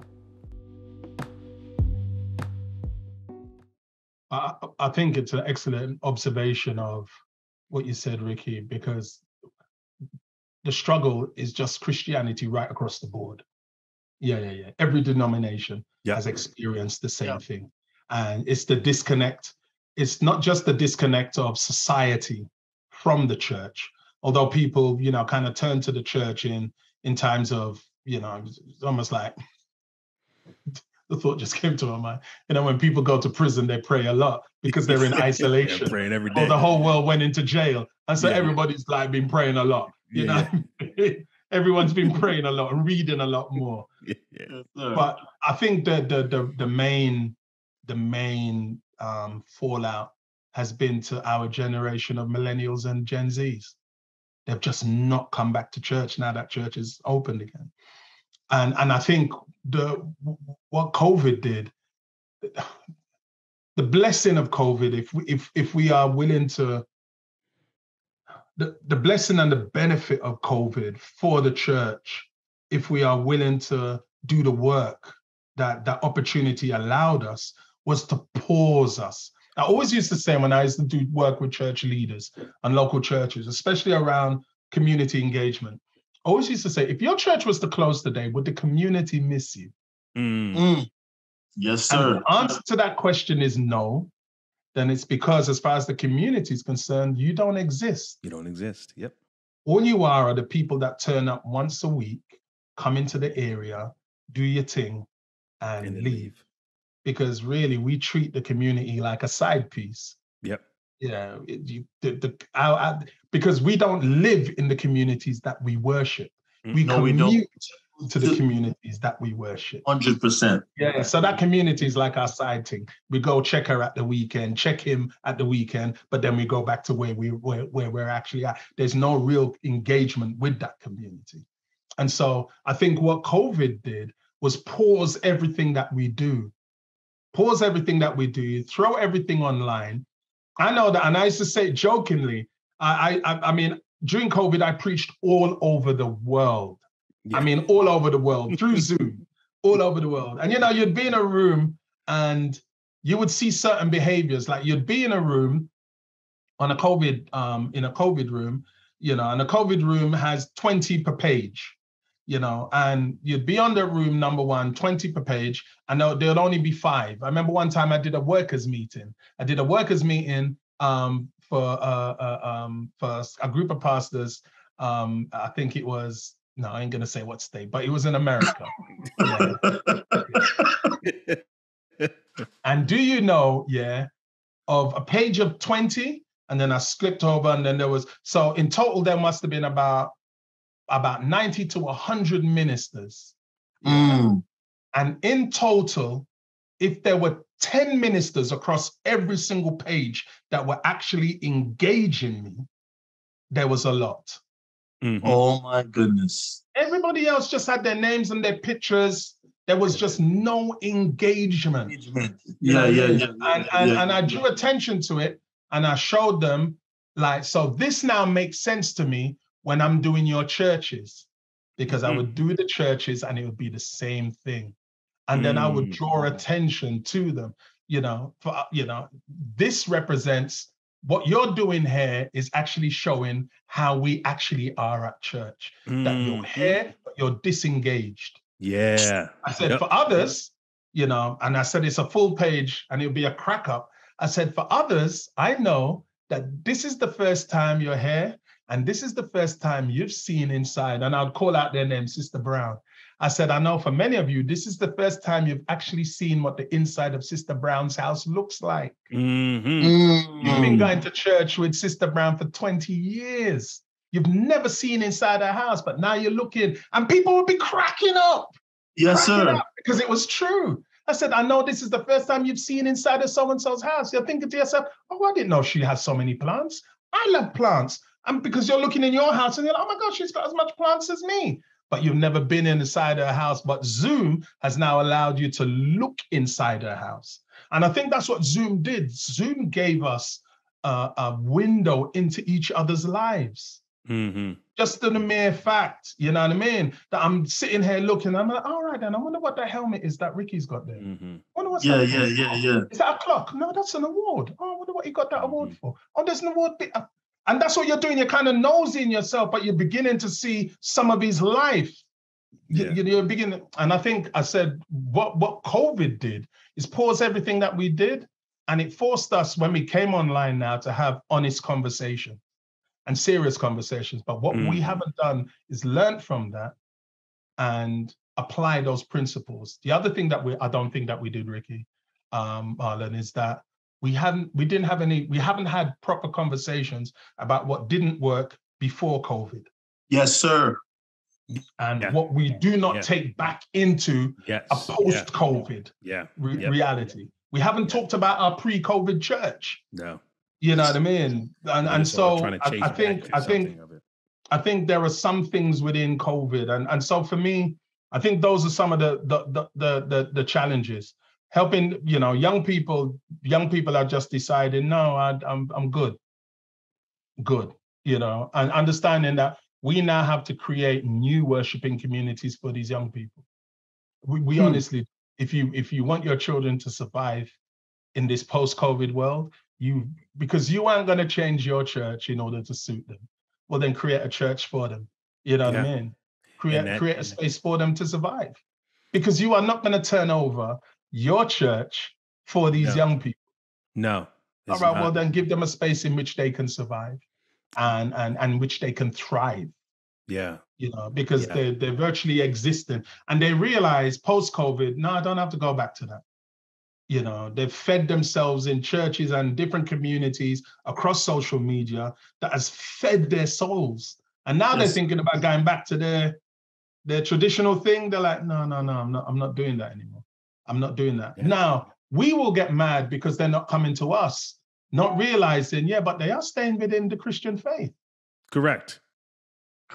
I think it's an excellent observation of what you said, Ricky, because the struggle is just Christianity right across the board. Yeah. Every denomination has experienced the same thing. And it's the disconnect. It's not just the disconnect of society from the church, although people, kind of turn to the church in times of, it's almost like, the thought just came to my mind. When people go to prison, they pray a lot because they're in isolation. Praying every day. Or the whole world went into jail. And so everybody's like been praying a lot. You know? Everyone's been praying a lot and reading a lot more. But I think that the main fallout has been to our generation of millennials and Gen Zs. They've just not come back to church now that church is opened again. And I think what COVID did, the blessing of COVID, if we are willing to, the blessing and the benefit of COVID for the church, if we are willing to do the work that opportunity allowed us, was to pause us I always used to say when I used to do work with church leaders and local churches, especially around community engagement, I always used to say, if your church was to close today, would the community miss you? Yes, sir. And the answer to that question is no. Then it's because as far as the community is concerned, you don't exist. You don't exist. Yep. All you are the people that turn up once a week, come into the area, do your thing, and leave. Because really, we treat the community like a side piece. Yep. Yeah, because we don't live in the communities that we worship. We commute to the communities that we worship. 100%. Yeah, so that community is like our side thing. We go check her at the weekend, check him at the weekend, but then we go back to where we're actually at. There's no real engagement with that community. And so I think what COVID did was pause everything that we do. Pause everything that we do, throw everything online. I know that, and I used to say jokingly, I mean, during COVID, I preached all over the world. Yeah. I mean, all over the world, through Zoom, all over the world. And, you'd be in a room and you would see certain behaviors, like you'd be in a room on a COVID, in a COVID room, and a COVID room has 20 per page. And you'd be on the room number 1, 20 per page, and there'll only be 5. I remember one time I did a workers meeting. For a group of pastors. I think it was, no, I ain't gonna say what state, but it was in America. And do you know, of a page of 20, and then I skipped over, and then there was, so in total there must have been about 90 to 100 ministers. And in total, if there were 10 ministers across every single page that were actually engaging me, there was a lot. Oh my goodness. Everybody else just had their names and their pictures. There was just no engagement. And I drew attention to it, and I showed them, like, so this now makes sense to me when I'm doing your churches, because I would do the churches and it would be the same thing. And then I would draw attention to them, this represents what you're doing here is actually showing how we actually are at church, that you're here, but you're disengaged. Yeah. I said, for others, and I said, it's a full page and it'll be a crack up. I said, for others, I know that this is the first time you're here, and this is the first time you've seen inside. And I'd call out their name, Sister Brown. I said, I know for many of you, this is the first time you've actually seen what the inside of Sister Brown's house looks like. You've been going to church with Sister Brown for 20 years. You've never seen inside her house, but now you're looking, and people will be cracking up. Yes, sir. Because it was true. I said, I know this is the first time you've seen inside of so-and-so's house. You're thinking to yourself, oh, I didn't know she has so many plants. I love plants. And because you're looking in your house and you're like, oh my gosh, she's got as much plants as me. But you've never been inside her house. But Zoom has now allowed you to look inside her house. And I think that's what Zoom did. Zoom gave us a window into each other's lives. Just the mere fact, you know what I mean? That I'm sitting here looking, I'm like, all right, then I wonder what the helmet is that Ricky's got there. I wonder what's that. Is that a clock? No, that's an award. Oh, I wonder what he got that award for. Oh, there's an award. And that's what you're doing. You're kind of nosing yourself, but you're beginning to see some of his life. You're beginning, and I think I said what COVID did is pause everything that we did, and it forced us, when we came online now, to have honest conversation and serious conversations. But what we haven't done is learn from that and apply those principles. The other thing that I don't think that we did, Ricky, Marlon, is that we haven't had proper conversations about what didn't work before COVID. Yes, sir. And what we do not take back into a post-COVID reality. We haven't talked about our pre-COVID church. No. You know what I mean? And so I think there are some things within COVID. And so for me, I think those are some of the challenges. Helping, young people are just deciding, no, I'm good, and understanding that we now have to create new worshiping communities for these young people. We honestly, if you want your children to survive in this post-COVID world, because you aren't going to change your church in order to suit them. Well, then create a church for them. You know what I mean? Create a space for them to survive. Because you are not going to turn over your church for these young people. No. All right, well, then give them a space in which they can survive and which they can thrive. Yeah. You know, because they're virtually existing. And they realize post-COVID, no, I don't have to go back to that. You know, they've fed themselves in churches and different communities across social media that has fed their souls. And now they're thinking about going back to their traditional thing. They're like, no, I'm not doing that anymore. I'm not doing that. Yeah. Now, we will get mad because they're not coming to us, not realizing, but they are staying within the Christian faith. Correct.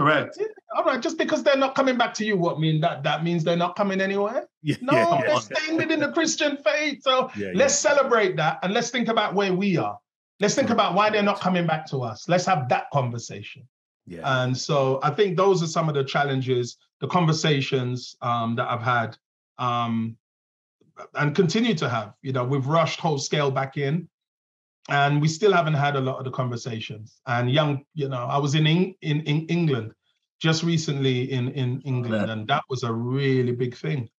Yeah, all right, just because they're not coming back to you, that means they're not coming anywhere? They're staying within the Christian faith. So let's celebrate that, and let's think about where we are. Let's think about why they're not coming back to us. Let's have that conversation. Yeah. And so I think those are some of the challenges, the conversations that I've had and continue to have. You know, we've rushed whole scale back in, and we still haven't had a lot of the conversations. And I was in England just recently in England, and that was a really big thing.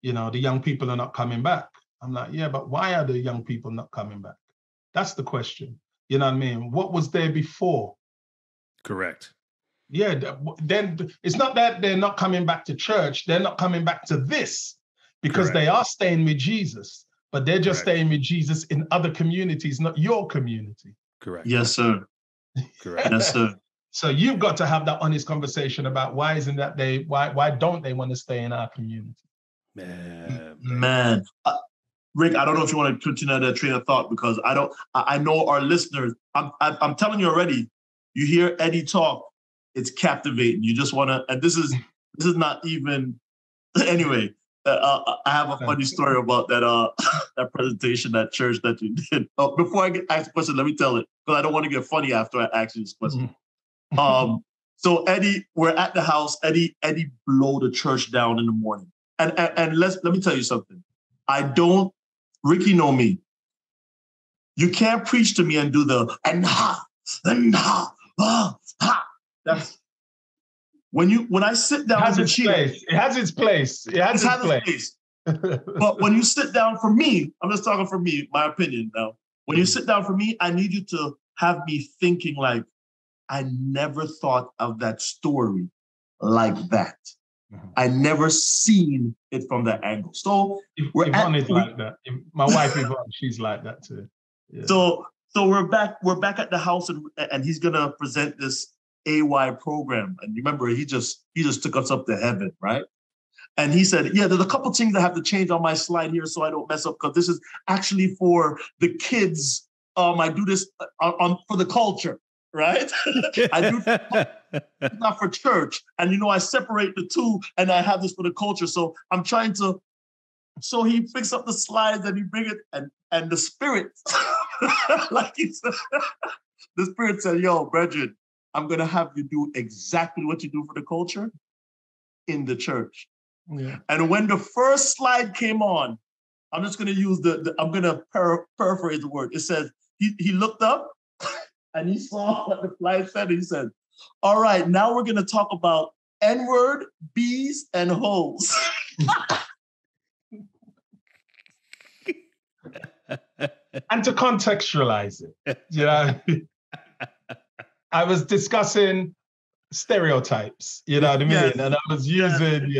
You know, the young people are not coming back. I'm like, but why are the young people not coming back? That's the question. You know what I mean? What was there before? Correct. Yeah, then it's not that they're not coming back to church. They're not coming back to this because they are staying with Jesus, but they're just staying with Jesus in other communities, not your community. Correct. Yes, sir. Correct. Yes, sir. So you've got to have that honest conversation about why don't they want to stay in our community? Man. Rick, I don't know if you want to continue that train of thought, because I know our listeners, I'm telling you already, you hear Eddie talk, it's captivating. You just want to, and this is not even, anyway, I have a funny story about that presentation at church that you did. Before I ask the question, let me tell it, because I don't want to get funny after I ask you this question. So Eddie, we're at the house, Eddie blow the church down in the morning. And let me tell you something. Ricky know me. You can't preach to me and do the that's when I sit down. It has its place. But when you sit down for me, I'm just talking for me, my opinion now. When you sit down for me, I need you to have me thinking like, I never thought of that story like that. I never seen it from that angle. So Yvonne is like that. My wife Yvonne, she's like that too. Yeah. So we're back at the house, and he's gonna present this AY program. And remember, he just took us up to heaven, right? And he said, there's a couple things I have to change on my slide here so I don't mess up, because this is actually for the kids. I do this for the culture. Right? I do not for church. And I separate the two, and I have this for the culture. So I'm trying to, so he picks up the slides and he bring it, and the spirit, like he said, the spirit said, yo, brethren, I'm gonna have you do exactly what you do for the culture in the church. Yeah. And when the first slide came on, I'm just gonna use I'm gonna paraphrase the word. It says, he looked up, and he saw what the slide said. He said, all right, now we're going to talk about N-word, bees, and hoes. And to contextualize it, I was discussing stereotypes, you know what I mean? Yes. And I was using,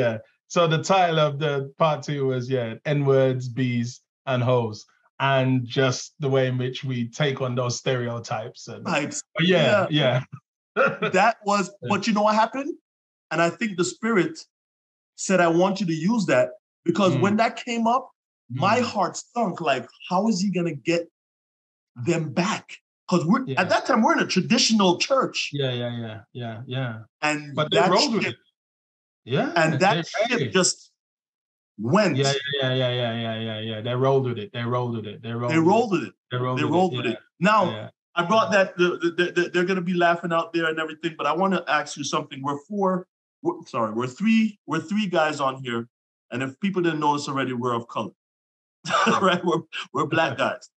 So the title of the part 2 was, N-words, bees, and hoes. And just the way in which we take on those stereotypes. And That was, but you know what happened? And I think the spirit said, I want you to use that, because when that came up, my heart stunk. Like, how is he going to get them back? Because at that time, we're in a traditional church. Yeah. But they rolled with it. Yeah. And that ship just went. Yeah. They rolled with it. Now, I brought that. They're going to be laughing out there and everything. But I want to ask you something. We're three guys on here, and if people didn't notice already, we're of color. right? We're black guys.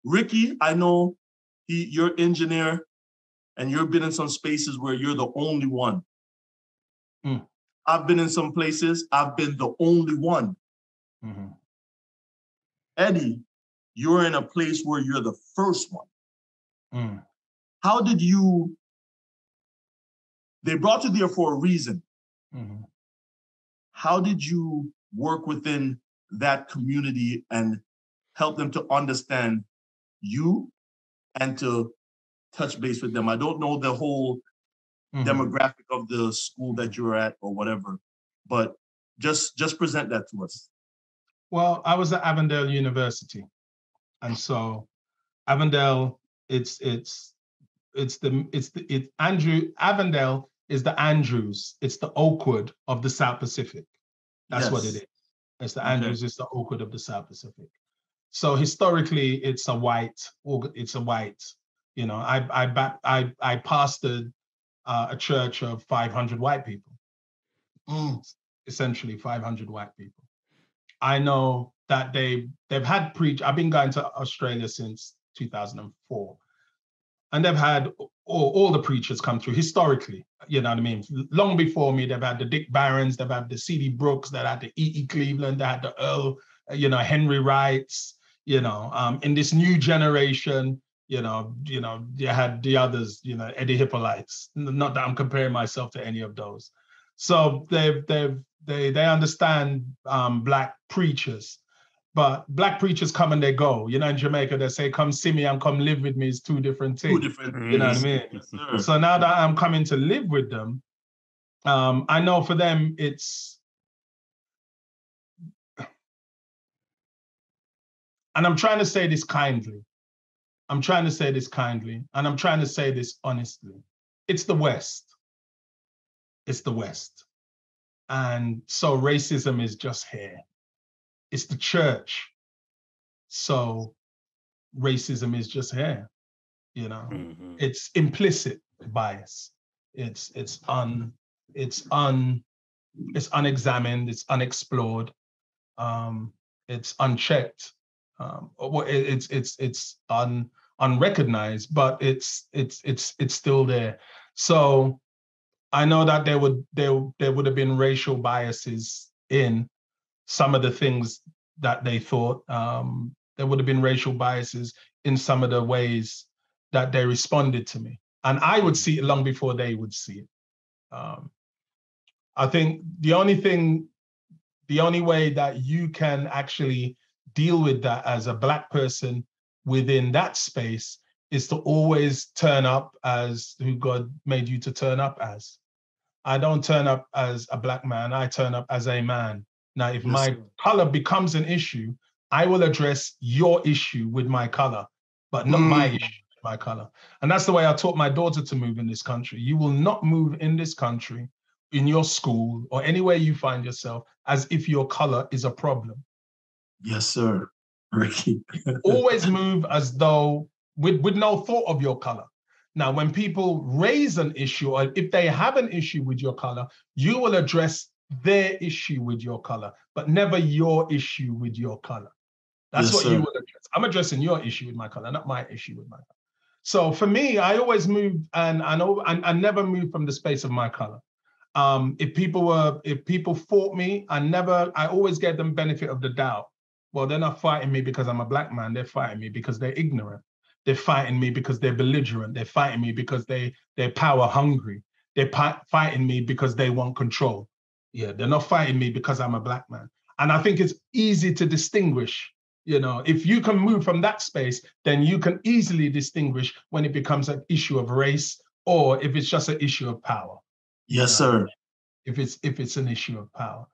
Ricky, I know you're engineer, and you've been in some spaces where you're the only one. I've been in some places, I've been the only one. Mm-hmm. Eddie, you're in a place where you're the first one. Mm. How did they brought you there for a reason. Mm-hmm. How did you work within that community and help them to understand you and to touch base with them? I don't know the whole demographic of the school that you're at or whatever, but just present that to us. Well, I was at Avondale University, and so Avondale, Avondale is the Andrews, it's the Oakwood of the South Pacific. That's what it is. It's the Andrews, it's the Oakwood of the South Pacific. So historically, it's a white. You know, I pastored a church of 500 white people. Essentially 500 white people. I know that they've had I've been going to Australia since 2004, and they've had all the preachers come through historically. You know what I mean? Long before me, they've had the Dick Barrons, they've had the C.D. Brooks, they had the E.E. Cleveland, they had the Earl, Henry Wrights. In this new generation, you had the others, Eddie Hypolites. Not that I'm comparing myself to any of those. So they understand Black preachers, but Black preachers come and they go. In Jamaica, they say, come see me and come live with me is two different things. You know what I mean? Yes, so now that I'm coming to live with them, I know for them it's, and I'm trying to say this kindly. I'm trying to say this kindly, and I'm trying to say this honestly. It's the West. It's the West. And so racism is just here. It's the church. So racism is just here. It's implicit bias. It's unexamined, it's unexplored, it's unchecked. It's unrecognized, but it's still there. So I know that there would have been racial biases in some of the things that they thought. There would have been racial biases in some of the ways that they responded to me, and I would see it long before they would see it. I think the only way that you can actually deal with that as a Black person within that space is to always turn up as who God made you to turn up as. I don't turn up as a Black man, I turn up as a man. Now, if my color becomes an issue, I will address your issue with my color, but not my issue with my color. And that's the way I taught my daughter to move in this country. You will not move in this country, in your school, or anywhere you find yourself, as if your color is a problem. Yes, sir. Ricky. Always move as though with no thought of your color. Now, when people raise an issue, or if they have an issue with your color, you will address their issue with your color, but never your issue with your color. That's what you will address. I'm addressing your issue with my color, not my issue with my color. So for me, I always moved and I never moved from the space of my color. If people fought me, I always gave them benefit of the doubt. Well, they're not fighting me because I'm a Black man. They're fighting me because they're ignorant. They're fighting me because they're belligerent. They're fighting me because they're power hungry. They're fighting me because they want control. Yeah, they're not fighting me because I'm a Black man. And I think it's easy to distinguish. If you can move from that space, then you can easily distinguish when it becomes an issue of race or if it's just an issue of power. Yes, sir. If it's an issue of power.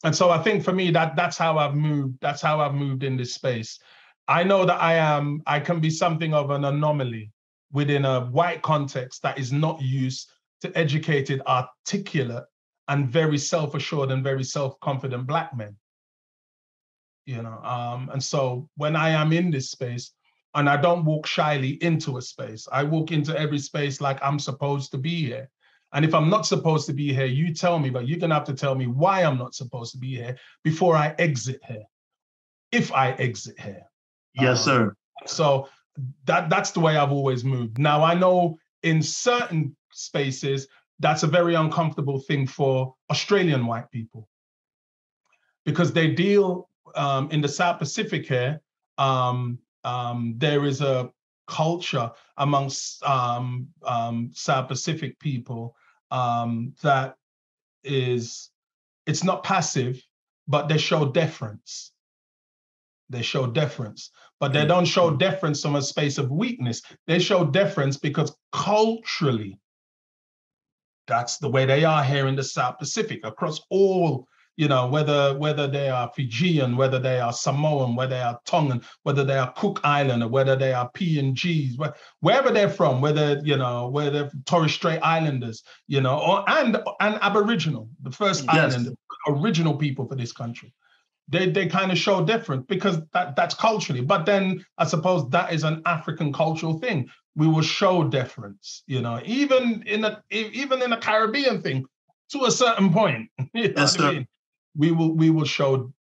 And so I think for me that's how I've moved. That's how I've moved in this space. I know that I can be something of an anomaly within a white context that is not used to educated, articulate, and very self-assured and very self-confident Black men. And so when I am in this space, and I don't walk shyly into a space, I walk into every space like I'm supposed to be here. And if I'm not supposed to be here, you tell me, but you're gonna have to tell me why I'm not supposed to be here before I exit here. if I exit here. Yes, sir. So that's the way I've always moved. Now, I know in certain spaces, that's a very uncomfortable thing for Australian white people, because they deal in the South Pacific here. There is a culture amongst South Pacific people that is, it's not passive, but they show deference. They show deference, but they don't show deference from a space of weakness. They show deference because culturally, that's the way they are here in the South Pacific, across all, you know, whether they are Fijian, whether they are Samoan, whether they are Tongan, whether they are Cook Island, or whether they are PNGs, wherever they're from, whether, you know, whether they're Torres Strait Islanders, you know, or and Aboriginal, the first island, original people for this country. They kind of show different because that's culturally. But then I suppose that is an African cultural thing. We will show deference, you know, even in a Caribbean thing, to a certain point. You know what I mean? We will show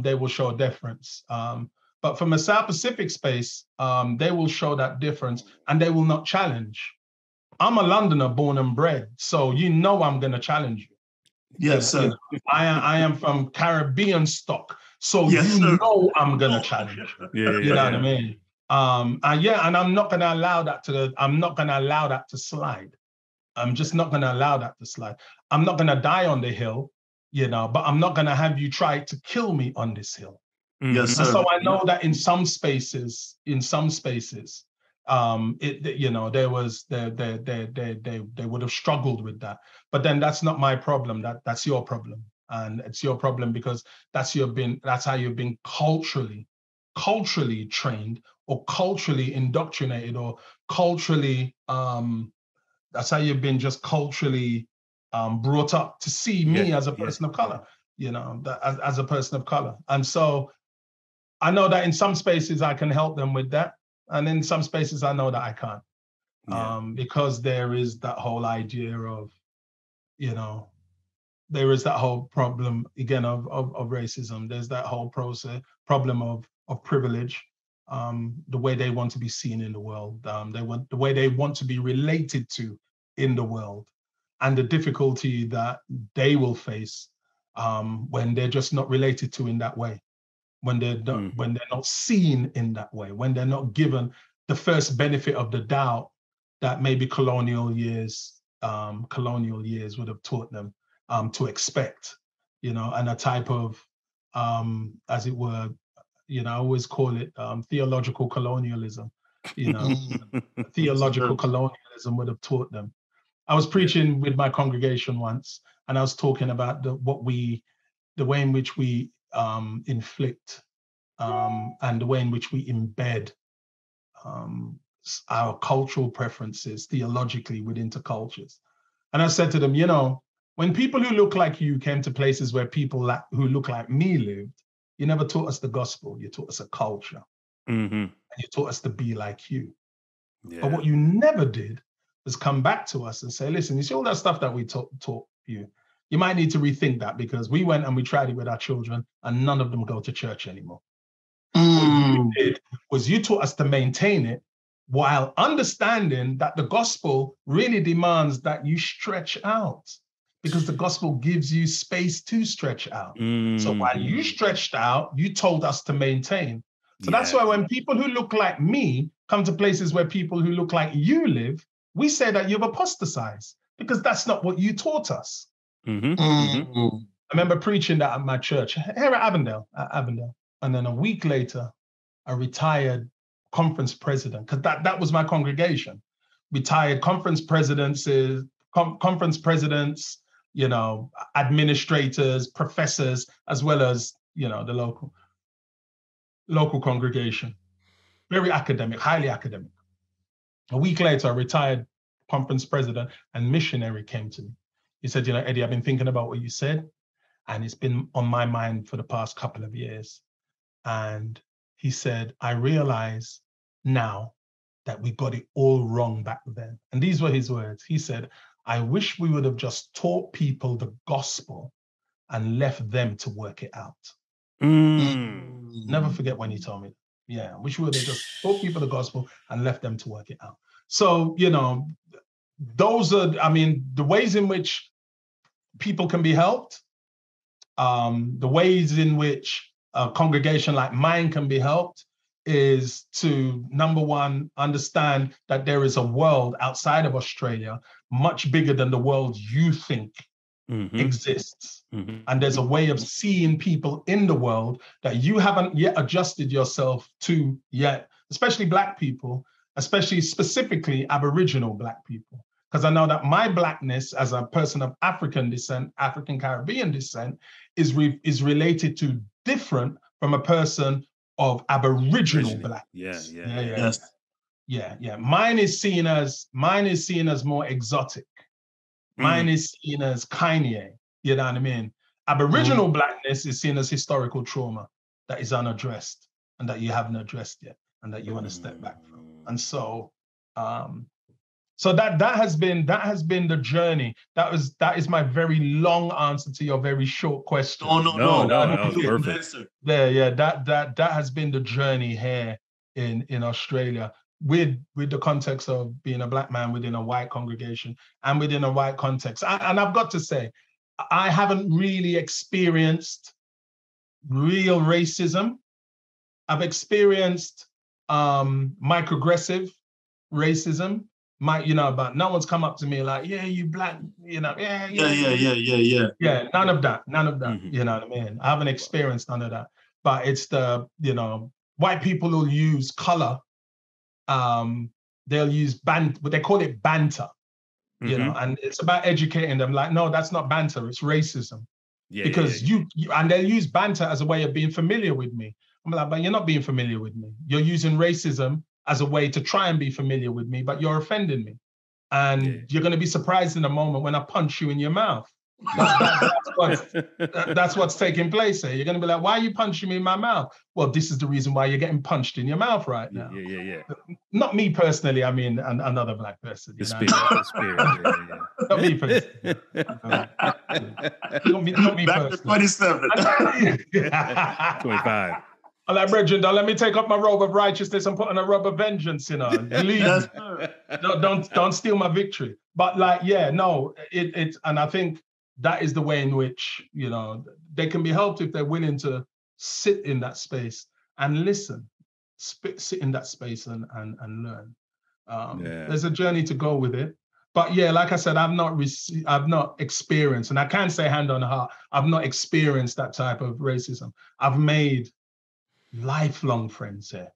they will show deference. But from a South Pacific space, they will show that difference and they will not challenge. I'm a Londoner born and bred, so you know I'm gonna challenge you. Yes, sir. I am from Caribbean stock, so you know I'm gonna challenge. You know what I mean? And I'm not gonna allow that to slide. I'm just not gonna allow that to slide. I'm not gonna die on the hill, you know, but I'm not gonna have you try to kill me on this hill. Yes, sir. And so I know that in some spaces, you know, they would have struggled with that. But then that's not my problem. That's your problem, and it's your problem because that's how you've been culturally trained, or culturally indoctrinated, or culturally that's how you've been just culturally brought up to see me as a person of color, you know, as a person of color. And so I know that in some spaces I can help them with that. And in some spaces, I know that I can't, because there is that whole idea of, you know, there is that whole problem, again, of racism. There's that whole problem of privilege, the way they want to be seen in the world, the way they want to be related to in the world, and the difficulty that they will face when they're just not related to in that way. When they're not seen in that way, when they're not given the first benefit of the doubt that maybe colonial years would have taught them to expect, you know, and a type of, as it were, you know, I always call it theological colonialism, you know, theological colonialism would have taught them. I was preaching with my congregation once, and I was talking about the way in which we inflict and the way in which we embed our cultural preferences theologically within cultures. And I said to them, you know, when people who look like you came to places where people who look like me lived, you never taught us the gospel, you taught us a culture. And you taught us to be like you. But what you never did was come back to us and say, listen, you see all that stuff that we taught you, you might need to rethink that, because we went and we tried it with our children and none of them go to church anymore. What you did was you taught us to maintain it while understanding that the gospel really demands that you stretch out, because the gospel gives you space to stretch out. So while you stretched out, you told us to maintain. So that's why when people who look like me come to places where people who look like you live, we say that you've apostatized, because that's not what you taught us. I remember preaching that at my church here at Avondale. And then a week later, a retired conference president, because that was my congregation, retired conference presidents, you know, administrators, professors, as well as, you know, the local congregation, very academic, highly academic. A week later, a retired conference president and missionary came to me. He said, you know, Eddie, I've been thinking about what you said, and it's been on my mind for the past couple of years. And he said, I realize now that we got it all wrong back then. And these were his words. He said, I wish we would have just taught people the gospel and left them to work it out. Never forget when he told me. Yeah, I wish we would have just taught people the gospel and left them to work it out. So, you know, those are, I mean, the ways in which people can be helped, the ways in which a congregation like mine can be helped is to, number one, understand that there is a world outside of Australia much bigger than the world you think exists. And there's a way of seeing people in the world that you haven't yet adjusted yourself to yet, especially Black people, especially specifically Aboriginal Black people. Because I know that my Blackness as a person of African descent, African Caribbean descent, is related to different from a person of Aboriginal Blackness. Yeah. Mine is seen as more exotic. Mine is seen as Kanye, you know what I mean? Aboriginal Blackness is seen as historical trauma that is unaddressed and that you haven't addressed yet and that you want to step back from. And so, so that has been the journey. That is my very long answer to your very short question. No, that was perfect. Yeah, that has been the journey here in Australia, with the context of being a Black man within a white congregation and within a white context. And I've got to say, I haven't really experienced real racism. I've experienced microaggressive racism. But no one's come up to me like, yeah, you Black, Yeah, none of that, you know what I mean? I haven't experienced none of that. But it's the, white people who use color. They'll use but they call it banter, and it's about educating them. Like, no, that's not banter, it's racism. Because you and they'll use banter as a way of being familiar with me. I'm like, but you're not being familiar with me. You're using racism as a way to try and be familiar with me, but you're offending me. And you're going to be surprised in a moment when I punch you in your mouth. That's what's taking place here. You're going to be like, why are you punching me in my mouth? Well, this is the reason why you're getting punched in your mouth right now. Yeah. Not me personally, I mean another Black person. The spirit. Not me personally. Don't me Back personally. to 27. 25. I'm like, brethren, don't let me take up my robe of righteousness and put on a robe of vengeance, Please, don't steal my victory. But it's and I think that is the way in which, they can be helped if they're willing to sit in that space and listen, sit in that space and learn. There's a journey to go with it. But yeah, like I said, I've not experienced, and I can say hand on heart, I've not experienced that type of racism. I've made lifelong friends here.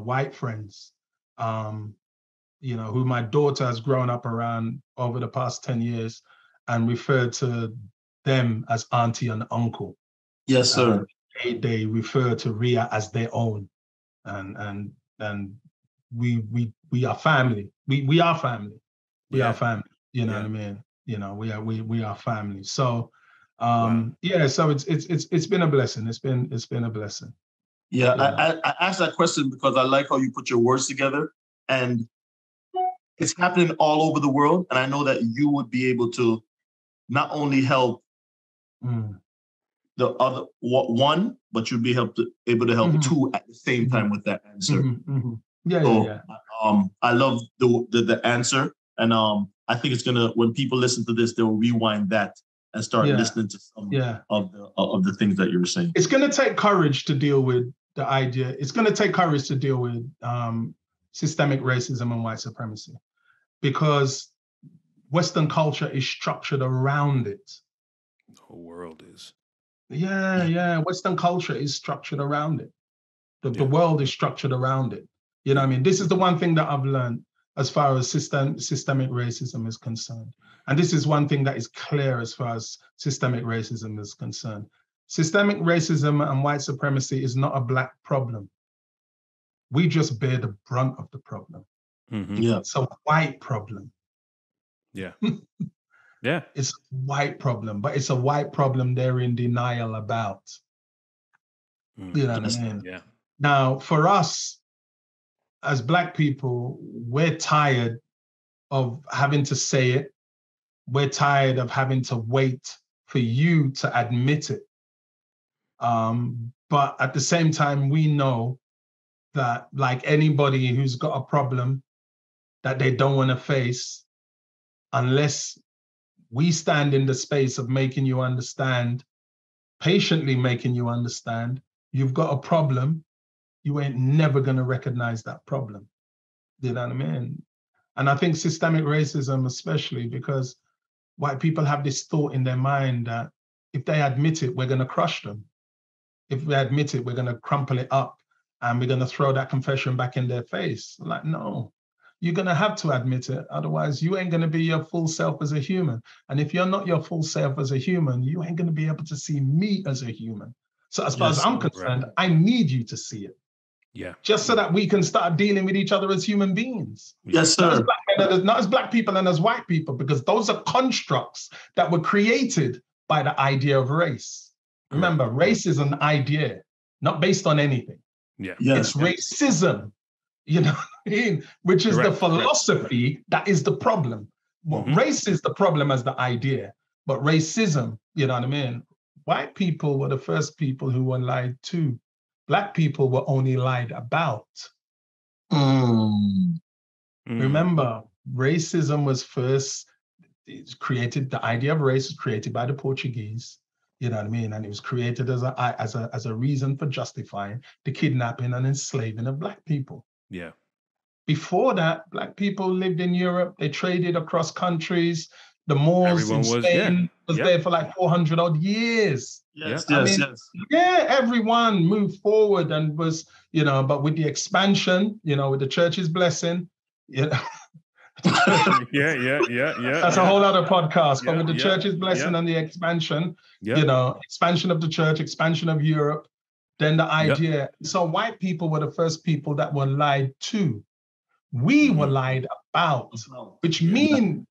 White friends, who my daughter has grown up around over the past 10 years and referred to them as auntie and uncle. Yes, sir. They refer to Ria as their own. And we are family. We are family. We are family. You know what I mean? We are family. So so it's been a blessing. It's been a blessing. Yeah, I asked that question because I like how you put your words together, and it's happening all over the world. And I know that you would be able to not only help the other one, but you'd be able to help two at the same time with that answer. I love the answer, and I think it's gonna, when people listen to this, they'll rewind that and start listening to some of the things that you were saying. It's going to take courage to deal with the idea. It's going to take courage to deal with systemic racism and white supremacy, because Western culture is structured around it. The whole world is. Yeah. Western culture is structured around it. The world is structured around it. You know what I mean? This is the one thing that I've learned as far as systemic racism is concerned. And this is one thing that is clear as far as systemic racism is concerned. Systemic racism and white supremacy is not a Black problem. We just bear the brunt of the problem. It's a white problem. It's a white problem, but it's a white problem they're in denial about. You know what I mean? Yeah. Now, for us, as Black people, we're tired of having to say it. We're tired of having to wait for you to admit it. But at the same time, we know that like anybody who's got a problem that they don't want to face, unless we stand in the space of making you understand, patiently making you understand, you've got a problem, you ain't never going to recognize that problem. You know what I mean? And I think systemic racism, especially because white people have this thought in their mind that if they admit it, we're going to crush them. If we admit it, we're going to crumple it up and we're going to throw that confession back in their face. Like, no, you're going to have to admit it. Otherwise, you ain't going to be your full self as a human. And if you're not your full self as a human, you ain't going to be able to see me as a human. So as far as I'm concerned, I need you to see it. Yeah. Just so that we can start dealing with each other as human beings. Yes, sir. Not as black people and as white people, because those are constructs that were created by the idea of race. Remember, race is an idea, not based on anything. Yeah. It's racism, you know what I mean? Which is the philosophy that is the problem. Well, race is the problem as the idea, but racism, you know what I mean? White people were the first people who were lied to. Black people were only lied about. Remember, racism was first created, the idea of race was created by the Portuguese, you know what I mean? And it was created as a reason for justifying the kidnapping and enslaving of black people. Yeah. Before that, black people lived in Europe, they traded across countries. The Moors in Spain was there for like 400 odd years. Yes. Yeah, everyone moved forward and was, you know, but with the expansion, you know, with the church's blessing, you know. That's a whole other podcast. But with the church's blessing and the expansion, you know, expansion of the church, expansion of Europe, then the idea. So white people were the first people that were lied to. We were lied about, which means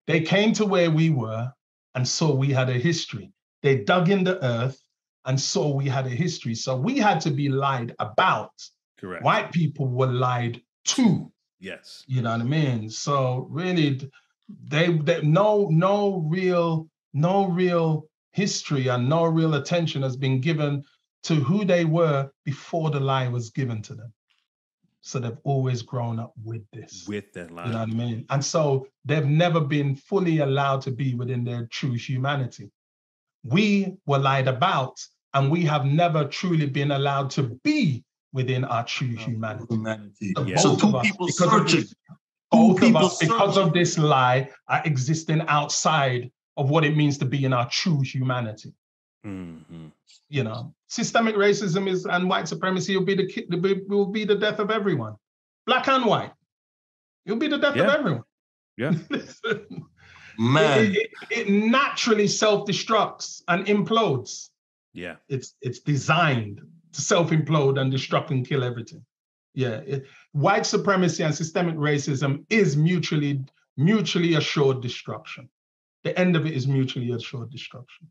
they came to where we were and saw we had a history. They dug in the earth and saw we had a history. So we had to be lied about. Correct. White people were lied to. Yes. You know what I mean? So really, they no real history and no real attention has been given to who they were before the lie was given to them. So they've always grown up with this. With that lie. You know what I mean? And so they've never been fully allowed to be within their true humanity. We were lied about, and we have never truly been allowed to be within our true humanity. So two people searching. Both of us, because of this lie, are existing outside of what it means to be in our true humanity. You know, systemic racism and white supremacy will be the death of everyone, black and white. It'll be the death of everyone. Yeah, man. It naturally self-destructs and implodes. Yeah, it's designed to self-implode and destruct and kill everything. Yeah, white supremacy and systemic racism is mutually assured destruction. The end of it is mutually assured destruction.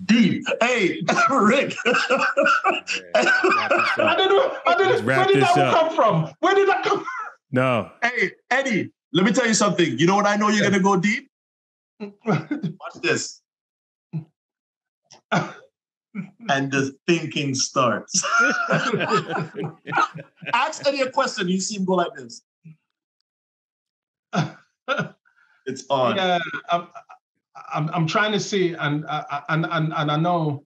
Deep. Hey, Rick. Where did that come from? Where did that come from? No. Hey, Eddie, let me tell you something. You know what I know you're going to go deep? Watch this. And the thinking starts. Ask Eddie a question. You see him go like this. It's on. Yeah, I'm trying to see, and I know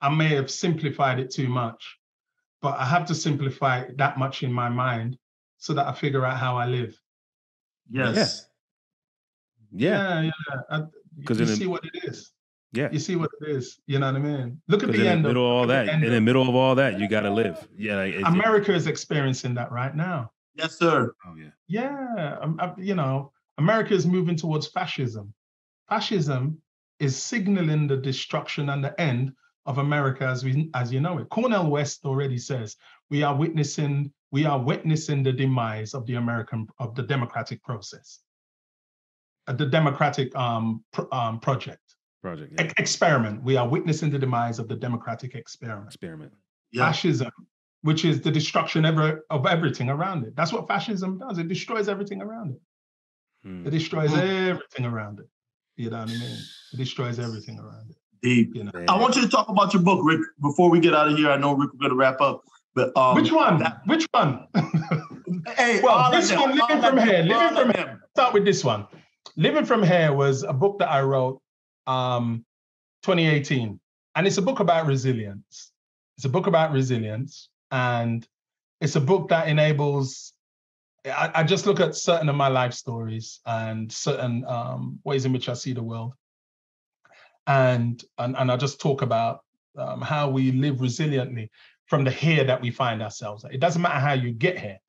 I may have simplified it too much, but I have to simplify it that much in my mind so that I figure out how I live. Yes. Yeah. Because you see what it is. Yeah. You see what it is. You know what I mean? Look at the end of all that. In the middle of all that, you got to live. Yeah. America is experiencing that right now. Yes, sir. Oh, yeah. Yeah. You know, America is moving towards fascism. Fascism is signaling the destruction and the end of America as you know it. Cornel West already says we are witnessing the demise of the democratic process, the democratic project. Yeah. Experiment. We are witnessing the demise of the democratic experiment. Yeah. Fascism, which is the destruction of everything around it. That's what fascism does. It destroys everything around it. It destroys everything around it. You know what I mean? It destroys everything around it. Deep. You know? I want you to talk about your book, Rick, before we get out of here. I know Rick, we're going to wrap up. But Which one? Which one? Hey, well, this one, Living From Here. Living From Here. Start with this one. Living From Here was a book that I wrote 2018. And it's a book about resilience. It's a book about resilience. And it's a book that enables, I just look at certain of my life stories and certain ways in which I see the world. And I just talk about how we live resiliently from the here that we find ourselves at. It doesn't matter how you get here.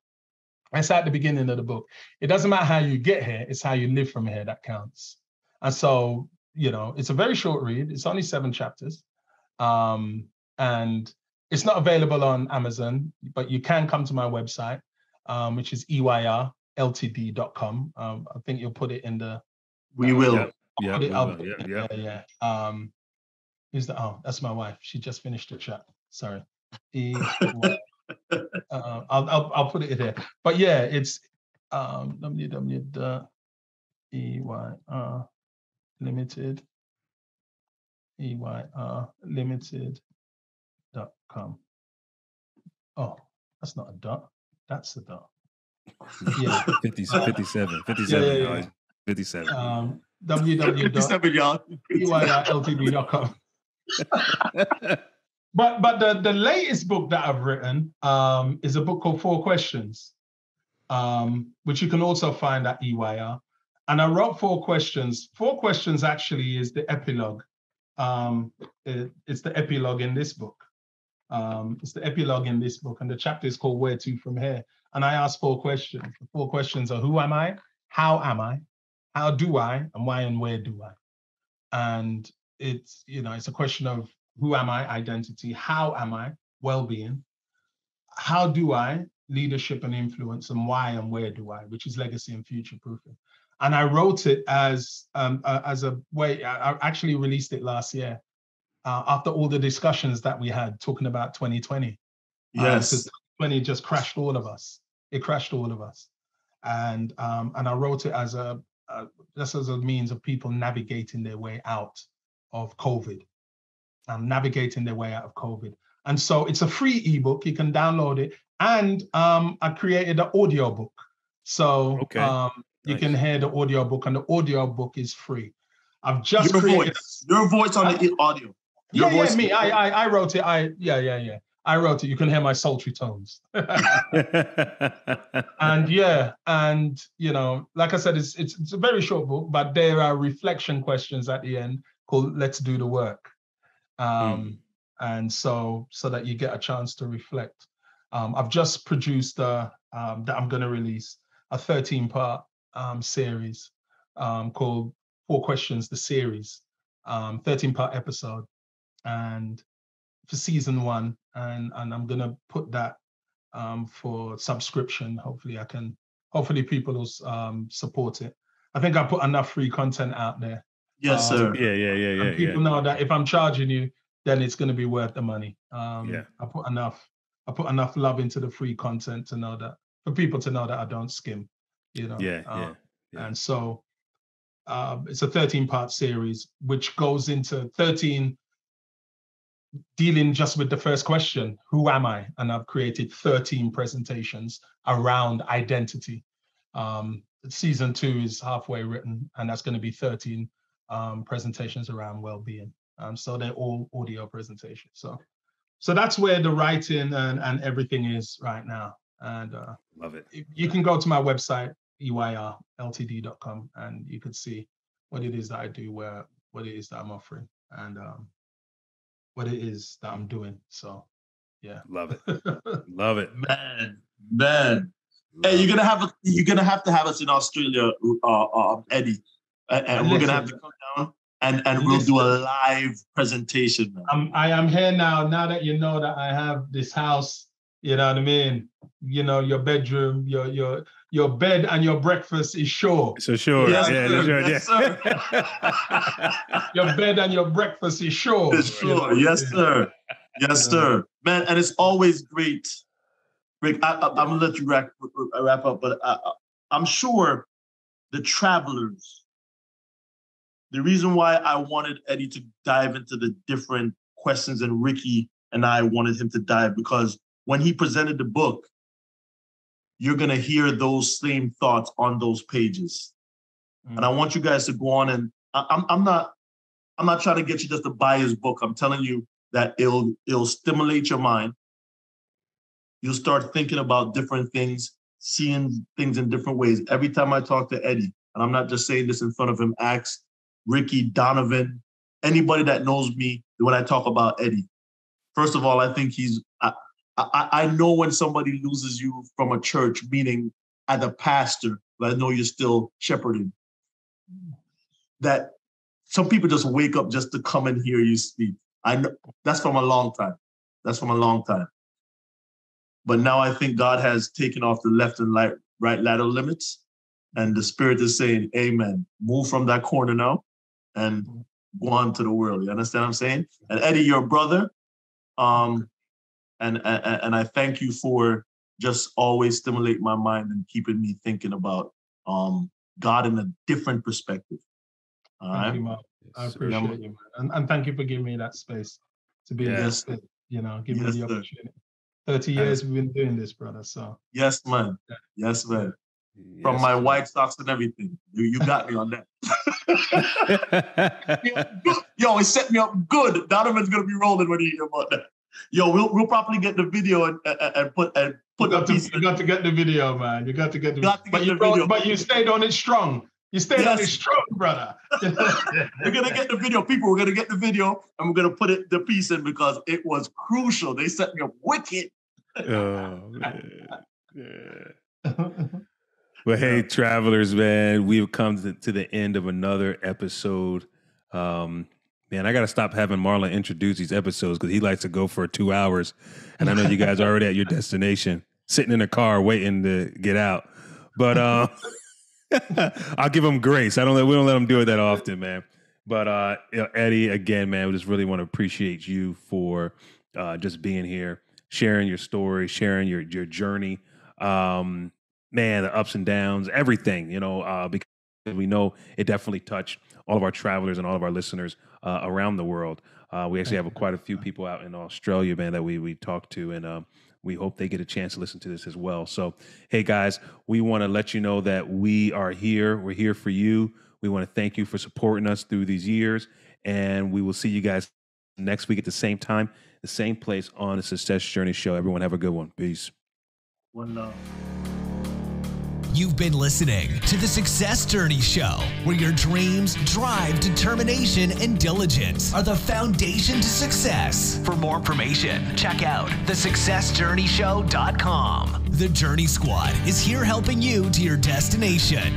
That's at the beginning of the book. It doesn't matter how you get here, it's how you live from here that counts. And so, you know, it's a very short read. It's only 7 chapters. And it's not available on Amazon, but you can come to my website, which is EYRLTD.com. I think you'll put it in the... We will. Yeah. That's my wife. She just finished the chat. Sorry. I'll put it in there. But yeah, it's EYRLimited.com. Oh, that's not a dot. That's a dot. Yeah. 57. Yeah. 57. www.EYRLTD.com. But the latest book that I've written is a book called 4 Questions, which you can also find at EYR. And I wrote 4 questions. 4 questions actually is the epilogue. It's the epilogue in this book. It's the epilogue in this book. And the chapter is called Where To From Here. And I asked 4 questions. The 4 questions are: who am I? How am I? How do I? And why and where do I? And it's, you know, it's a question of who am I, identity, how am I, well-being, how do I, leadership and influence, and why and where do I, which is legacy and future-proofing. And I wrote it as a way, I actually released it last year, after all the discussions that we had talking about 2020. Yes. 2020 just crashed all of us. It crashed all of us. And I wrote it as just as a means of people navigating their way out of COVID. Navigating their way out of COVID. And so it's a free ebook. You can download it. And I created an audio book. So you can hear the audio book, and the audio book is free. I've just created your voice on the audio. Me. I wrote it. I wrote it. You can hear my sultry tones. And you know, like I said, it's a very short book, but there are reflection questions at the end called Let's Do the Work. And so that you get a chance to reflect. I've just produced that I'm going to release a 13-part series called 4 Questions, the series, 13-part episode, and for season 1, and I'm going to put that for subscription. Hopefully people will support it. I think I put enough free content out there. Yes, sir. Yeah. People know that if I'm charging you, then it's going to be worth the money. I put enough love into the free content to know that, for people to know that I don't skim, you know. And so it's a 13-part series, which goes into 13 dealing just with the first question, who am I? And I've created 13 presentations around identity. Season 2 is halfway written, and that's going to be 13 presentations around well-being. So they're all audio presentations. So that's where the writing and everything is right now. And love it. You can go to my website, EYRLTD.com, and you can see what it is that I do, what it is that I'm offering, and what it is that I'm doing. So yeah. Love it. Love it. Man. Hey, you're gonna have to have us in Australia, Eddie. And we're gonna have to come down and we'll do a live presentation, man. I am here now that you know that I have this house, you know what I mean? You know, your bedroom, your bed and your breakfast is sure. So sure. Yes, sir. Your bed and your breakfast is sure. It's sure. Yes, sir. Yes, sir. Man, and it's always great. Rick, I'm gonna let you wrap up, but I'm sure the travelers the reason why I wanted Eddie to dive into the different questions and Ricky and I wanted him to dive, because when he presented the book, you're going to hear those same thoughts on those pages. Mm. And I want you guys to go on, and I'm not trying to get you just to buy his book. I'm telling you that it'll stimulate your mind. You'll start thinking about different things, seeing things in different ways. Every time I talk to Eddie, and I'm not just saying this in front of him, ask Ricky, Donovan, anybody that knows me when I talk about Eddie. First of all, I think I know when somebody loses you from a church, meaning as a pastor, but I know you're still shepherding, that some people just wake up just to come and hear you speak. I know that's from a long time. But now I think God has taken off the left and right lateral limits, and the Spirit is saying, amen. Move from that corner now and go on to the world. You understand what I'm saying? And Eddie, your brother, and I thank you for just always stimulating my mind and keeping me thinking about God in a different perspective. Thank you, Mark. I appreciate you, man. And thank you for giving me that space to be in this space, give me the opportunity. 30 years we've been doing this, brother. So yes, man. Yes, man. From my White Sox and everything. You got me on that. Yo, it set me up good. Donovan's gonna be rolling when you hear about that. Yo, we'll probably get the video and put the piece. You got to get the video, man. You got to get the video. But you stayed on it strong. You stayed on it strong, brother. We're gonna get the video, people. We're gonna get the video and we're gonna put the piece in because it was crucial. They set me up wicked. Oh man. Yeah. Well, hey, travelers, man, we've come to the end of another episode. Man, I got to stop having Marlon introduce these episodes because he likes to go for 2 hours. And I know you guys are already at your destination, sitting in a car waiting to get out. But I'll give him grace. We don't let him do it that often, man. But Eddie, again, man, we just really want to appreciate you for just being here, sharing your story, sharing your journey. Man, the ups and downs, everything, because we know it definitely touched all of our travelers and all of our listeners around the world. We actually have quite a few people out in Australia, man, that we talked to, and we hope they get a chance to listen to this as well. So, hey, guys, we want to let you know that we are here. We're here for you. We want to thank you for supporting us through these years, and we will see you guys next week at the same time, the same place on the Success Journey Show. Everyone have a good one. Peace. One love. You've been listening to The Success Journey Show, where your dreams, drive, determination, and diligence are the foundation to success. For more information, check out thesuccessjourneyshow.com. The Journey Squad is here helping you to your destination.